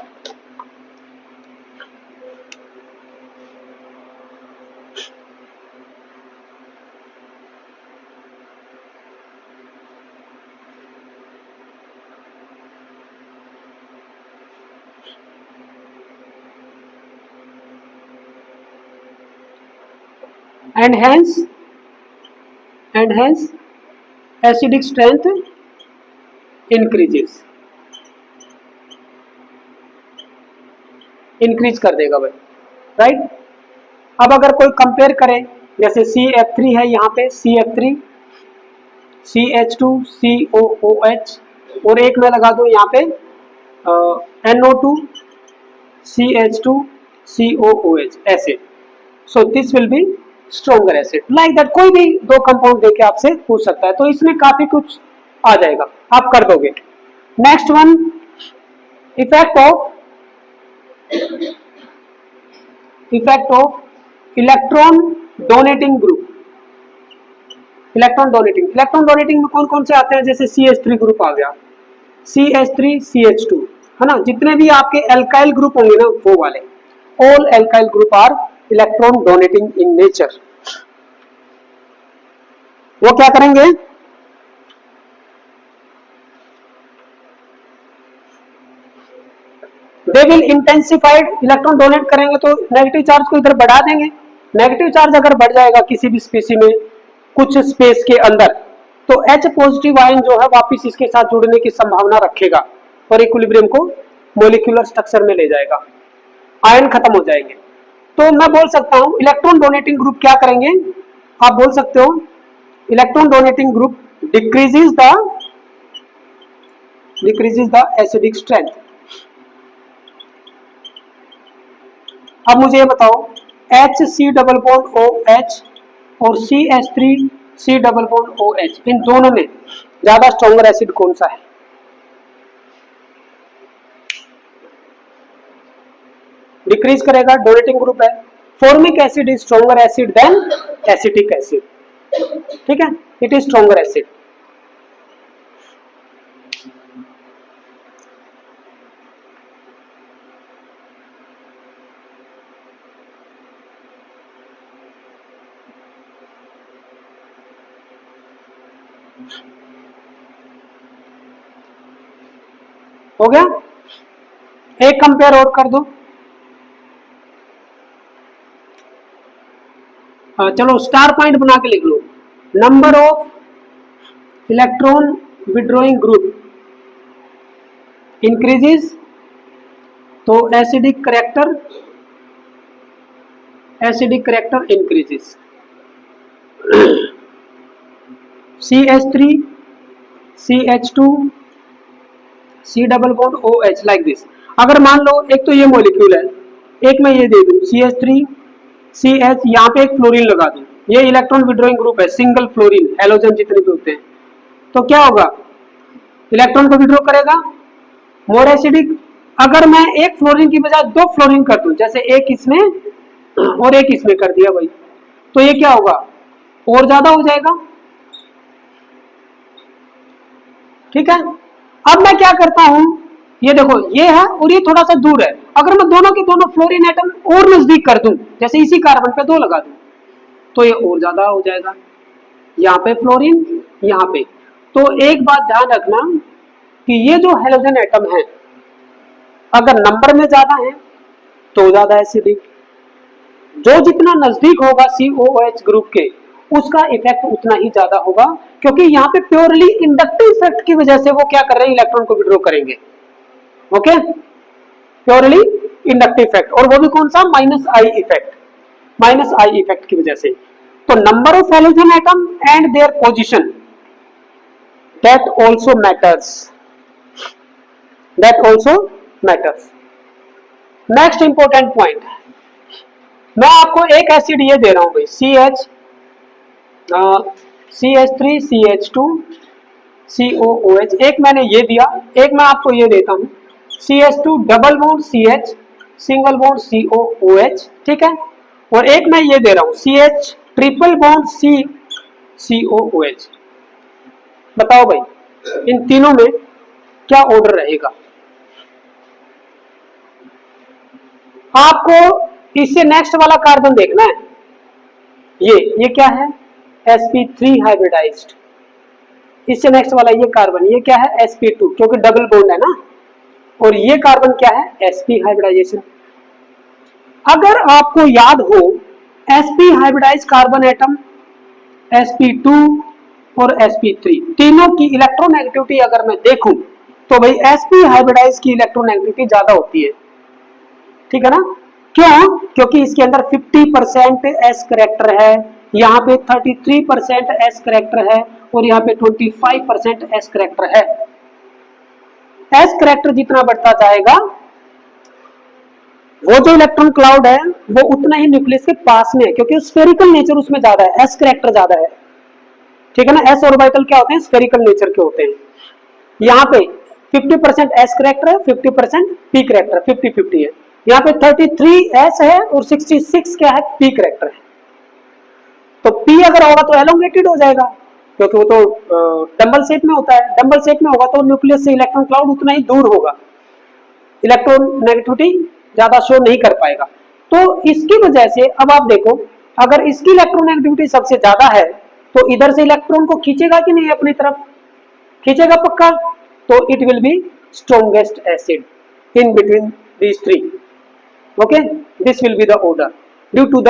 and hence acidic strength increase कर देगा भाई, राइट। अब अगर कोई कंपेयर करे, जैसे CF3 है यहाँ पे, CF3 CH2 COOH, और एक मैं लगा दूं यहाँ पे NO2 CH2 COOH ऐसे, so this will B stronger acid, like that. कोई भी दो कंपाउंड देके आपसे पूछ सकता है, तो इसमें काफी कुछ आ जाएगा, आप कर दोगे। Next one, effect of electron donating group. Electron donating में कौन कौन से आते हैं, जैसे CH3 ग्रुप आ गया, CH3 CH2, है ना। जितने भी आपके एल्काइल ग्रुप होंगे ना, वो वाले, all alkyl group are electron donating in nature. वो क्या करेंगे, they will intensified, electron donate करेंगे तो नेगेटिव चार्ज को इधर बढ़ा देंगे। नेगेटिव चार्ज अगर बढ़ जाएगा किसी भी स्पीसी में कुछ स्पेस के अंदर, तो H पॉजिटिव आयन जो है वापिस इसके साथ जुड़ने की संभावना रखेगा और इक्विलिब्रियम को मोलिकुलर स्ट्रक्चर में ले जाएगा, आयन खत्म हो जाएंगे। तो मैं बोल सकता हूं इलेक्ट्रॉन डोनेटिंग ग्रुप क्या करेंगे, आप बोल सकते हो electron donating group decreases the acidic strength. अब मुझे ये बताओ, HC डबल बॉन्ड OH और CH3C डबल बॉन्ड OH, इन दोनों में ज्यादा स्ट्रॉन्गर एसिड कौन सा है? डिक्रीज करेगा, डोनेटिंग ग्रुप है। Formic acid is stronger acid than acetic acid, ठीक है, इट इज स्ट्रॉन्गर एसिड। हो गया, एक कंपेयर और कर दो। चलो स्टार पॉइंट बना के लिख लो, number of electron withdrawing group increases, तो acidic character increases. CH3 CH2 C double bond OH like this. अगर मान लो एक तो ये मॉलिक्यूल है, एक मैं ये दे दूं CH3 CH, यहाँ पे एक फ्लोरीन लगा दूं, ये इलेक्ट्रॉन विड्रॉइंग ग्रुप है, सिंगल फ्लोरीन, हेलोजन जितने भी होते हैं, तो क्या होगा, इलेक्ट्रॉन को विड्रॉ करेगा, मोर एसिडिक। अगर मैं एक फ्लोरीन की बजाय दो फ्लोरीन कर दूं, जैसे एक इसमें और एक इसमें कर दिया भाई, तो ये क्या होगा, और ज्यादा हो जाएगा, ठीक है। अब मैं क्या करता हूं, ये देखो ये है और ये थोड़ा सा दूर है, अगर मैं दोनों के दोनों फ्लोरीन एटम और नजदीक कर दूं, जैसे इसी कार्बन पे दो लगा दूं, तो ये और ज्यादा हो जाएगा, यहाँ पे फ्लोरीन यहाँ पे। तो एक बात ध्यान रखना कि ये जो हेलोजन एटम है अगर नंबर में ज्यादा है तो ज्यादा एसिडिक, जो जितना नजदीक होगा COOH ग्रुप के उसका इफेक्ट उतना ही ज्यादा होगा, क्योंकि यहाँ पे प्योरली इंडक्टिव इफेक्ट की वजह से वो क्या कर रहे हैं, इलेक्ट्रॉन को विड्रॉ करेंगे। ओके, प्योरली इंडक्टिव इफेक्ट, और वो भी कौन सा, -I effect. Minus I effect की वजह से। तो number of halogen atom and their position that also matters, that also matters. Next important point, मैं आपको एक एसिड ये दे रहा हूं भाई, CH3 COOH, एक मैंने ये दिया, एक मैं आपको ये देता हूं CH2 double bond CH single bond COOH, ठीक है, और एक मैं ये दे रहा हूं CH ट्रिपल बॉन्ड COOH। बताओ भाई इन तीनों में क्या ऑर्डर रहेगा? आपको इससे नेक्स्ट वाला कार्बन देखना है, ये क्या है? sp3 hybridised. इससे नेक्स्ट वाला ये कार्बन, ये क्या है? sp2, क्योंकि डबल बॉन्ड है ना, और ये कार्बन क्या है? sp hybridization. अगर आपको याद हो sp hybridise carbon atom, sp2 और sp3 तीनों की इलेक्ट्रोनेगेटिविटी अगर मैं देखूं तो भाई sp हाइब्रिडाइज की इलेक्ट्रोनेगेटिविटी ज्यादा होती है, ठीक है ना? क्यों? क्योंकि इसके अंदर 50% s करेक्टर है, यहाँ पे 33% s करेक्टर है, और यहाँ पे 25% s करेक्टर है। s करेक्टर जितना बढ़ता जाएगा वो जो इलेक्ट्रॉन क्लाउड है वो उतना ही न्यूक्लियस के पास में है, क्योंकि स्फेरिकल नेचर उसमें ज्यादा है, s करेक्टर ज्यादा है, ठीक है ना? s ऑर्बिटल क्या होते हैं? स्फेरिकल नेचर के होते हैं। यहाँ पे 50% s करेक्टर है, 50% p करेक्टर, 50-50 है। यहाँ पे 33 s है और 66 क्या है? p करेक्टर है। तो p अगर होगा तो एलोंगेटेड हो जाएगा, क्योंकि वो तो डबल शेप में होता है, डबल शेप में होगा तो न्यूक्लियस से इलेक्ट्रॉन क्लाउड उतना ही दूर होगा, इलेक्ट्रॉन नेगेटिविटी ज्यादा शो नहीं कर पाएगा। तो इसकी वजह से अब आप देखो, अगर इसकी इलेक्ट्रोनेगेटिविटी सबसे ज्यादा है तो इधर से इलेक्ट्रॉन को खींचेगा कि नहीं? अपनी तरफ खींचेगा पक्का। तो it will be strongest acid in between these three. Okay, this will be the order due to the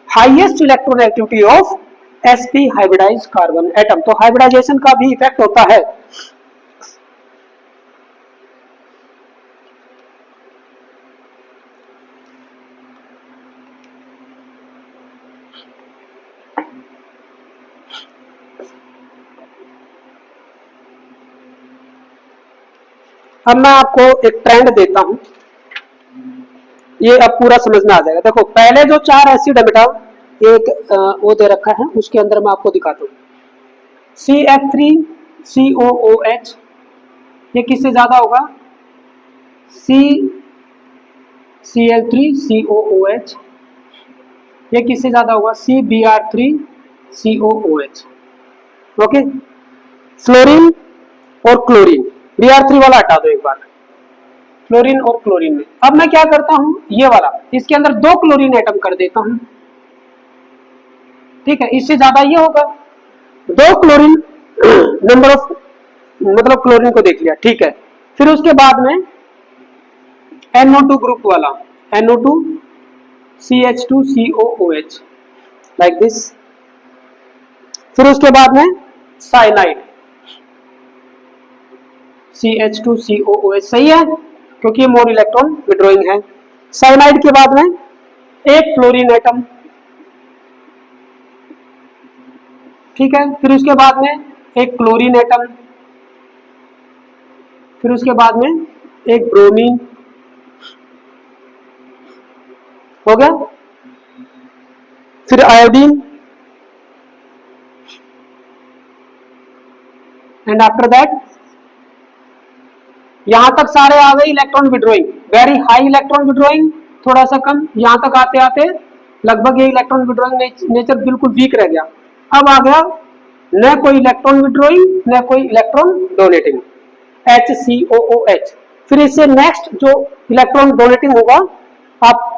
highest electronegativity of sp hybridized carbon atom. तो हाइब्रिडाइजेशन का भी इफेक्ट होता है। अब मैं आपको एक ट्रेंड देता हूं, ये अब पूरा समझ में आ जाएगा। देखो पहले जो 4 एसिड है बेटा, एक वो दे रखा है, उसके अंदर मैं आपको दिखाता हूं CF3COOH, ये किससे ज्यादा होगा? CCl3COOH, ये किससे ज्यादा होगा? CBr3COOH। ओके, फ्लोरीन और क्लोरीन, Br3 वाला हटा दो एक बार, फ्लोरीन और क्लोरीन में। अब मैं क्या करता हूं, ये वाला इसके अंदर 2 क्लोरीन एटम कर देता हूं, ठीक है, इससे ज्यादा ये होगा 2 क्लोरीन नंबर ऑफ, मतलब क्लोरीन को देख लिया, ठीक है। फिर उसके बाद में NO2 ग्रुप वाला, NO2 CH2COOH लाइक दिस। फिर उसके बाद में साइनाइड CH2COOH, सही है, क्योंकि ये मोर इलेक्ट्रॉन विड्रॉइंग है। साइनाइड के बाद में एक फ्लोरीन एटम, ठीक है। फिर उसके बाद में एक क्लोरीन एटम, फिर उसके बाद में एक ब्रोमीन, हो गया। फिर आयोडीन, एंड आफ्टर दैट यहां तक सारे आ गए electron withdrawing, very high electron withdrawing, थोड़ा सा कम, यहां तक आते आते लगभग ये इलेक्ट्रॉन विड्रॉइंग नेचर बिल्कुल वीक रह गया। अब आ गया न कोई इलेक्ट्रॉन विड्रॉइंग न कोई इलेक्ट्रॉन डोनेटिंग, HCOOH। फिर इससे नेक्स्ट जो इलेक्ट्रॉन डोनेटिंग होगा, आप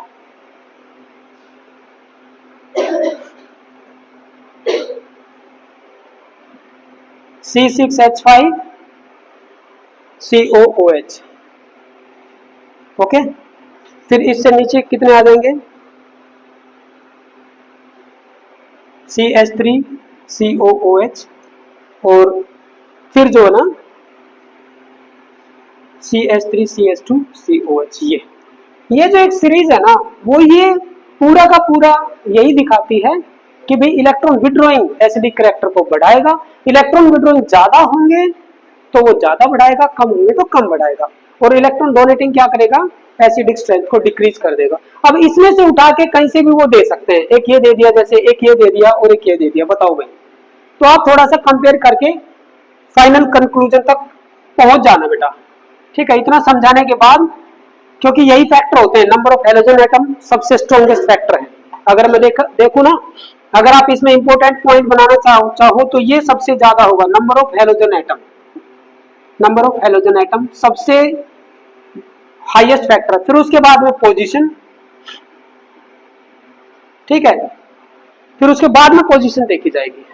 C6H5COOH, ओके। फिर इससे नीचे कितने आ जाएंगे? CH3COOH, और फिर जो है ना CH3CH2COH। ये जो एक सीरीज है ना, वो ये पूरा का पूरा यही दिखाती है कि भाई इलेक्ट्रॉन विड्रॉइंग एसिडिक कैरेक्टर को बढ़ाएगा, इलेक्ट्रॉन विड्रॉइंग ज्यादा होंगे तो वो ज्यादा बढ़ाएगा, कम होंगे तो कम बढ़ाएगा, और इलेक्ट्रॉन डोनेटिंग क्या करेगा, एसिडिक स्ट्रेंथ को डिक्रीज कर देगा। अब इसमें से उठा के कहीं से भी वो दे सकते हैं, एक ये दे दिया, जैसे एक ये दे दिया और एक ये दे दिया, बताओ भाई। तो आप थोड़ा सा कंपेयर करके फाइनल कंक्लूजन तक पहुंच जाना बेटा, ठीक है। इतना समझाने के बाद, क्योंकि यही फैक्टर होते हैं, नंबर ऑफ हैलोजन एटम सबसे स्ट्रॉन्गेस्ट फैक्टर है। अगर मैं देखूं ना, अगर आप इसमें इंपॉर्टेंट पॉइंट बनाना चाहो तो ये सबसे ज्यादा होगा, number of halogen atom. Number of halogen atom सबसे हाईएस्ट फैक्टर, फिर उसके बाद में पोजीशन, ठीक है, फिर उसके बाद में पोजीशन देखी जाएगी।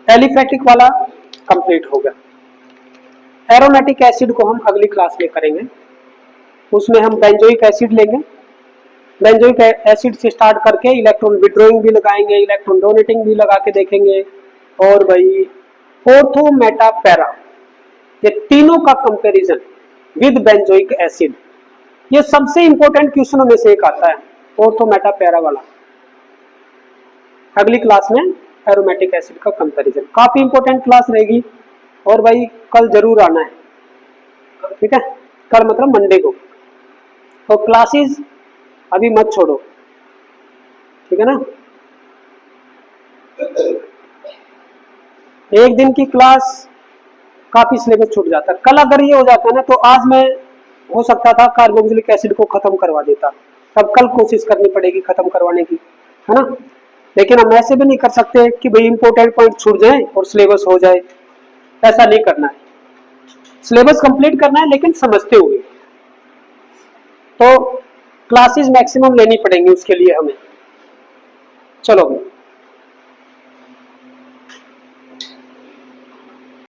एलिफैटिक वाला कंप्लीट हो गया। एरोमेटिक एसिड को हम अगली क्लास में करेंगे, उसमें हम बेंजोइक एसिड लेंगे। बेंजोइक एसिड से स्टार्ट करके इलेक्ट्रॉन विड्रॉइंग भी लगाएंगे, इलेक्ट्रॉन डोनेटिंग भी लगा के देखेंगे, और भाई ऑर्थो मेटा पैरा, ये तीनों का कंपैरिजन विद बेंजोइक एसिड, ये सबसे इंपॉर्टेंट क्वेश्चनों में से एक आता है, ऑर्थो मेटा पैरा वाला। अगली क्लास में एरोमेटिक एसिड का कंपैरिजन, काफी इंपॉर्टेंट क्लास रहेगी। और भाई कल जरूर आना है, ठीक है, कल मतलब मंडे को। तो क्लासेस अभी मत छोड़ो, ठीक है ना। एक दिन की क्लास काफी सिलेबस छूट जाता है। कल अगर ये हो जाता है ना, तो आज मैं हो सकता था कार्बोक्सिलिक एसिड को खत्म करवा देता, अब कल कोशिश करनी पड़ेगी खत्म करवाने की, है ना। लेकिन हम ऐसे भी नहीं कर सकते कि भाई इंपॉर्टेंट पॉइंट छूट जाए और सिलेबस हो जाए, ऐसा नहीं करना है। सिलेबस कंप्लीट करना है लेकिन समझते हुए। तो क्लासेस मैक्सिमम लेनी पड़ेंगी उसके लिए हमें। चलो भाई।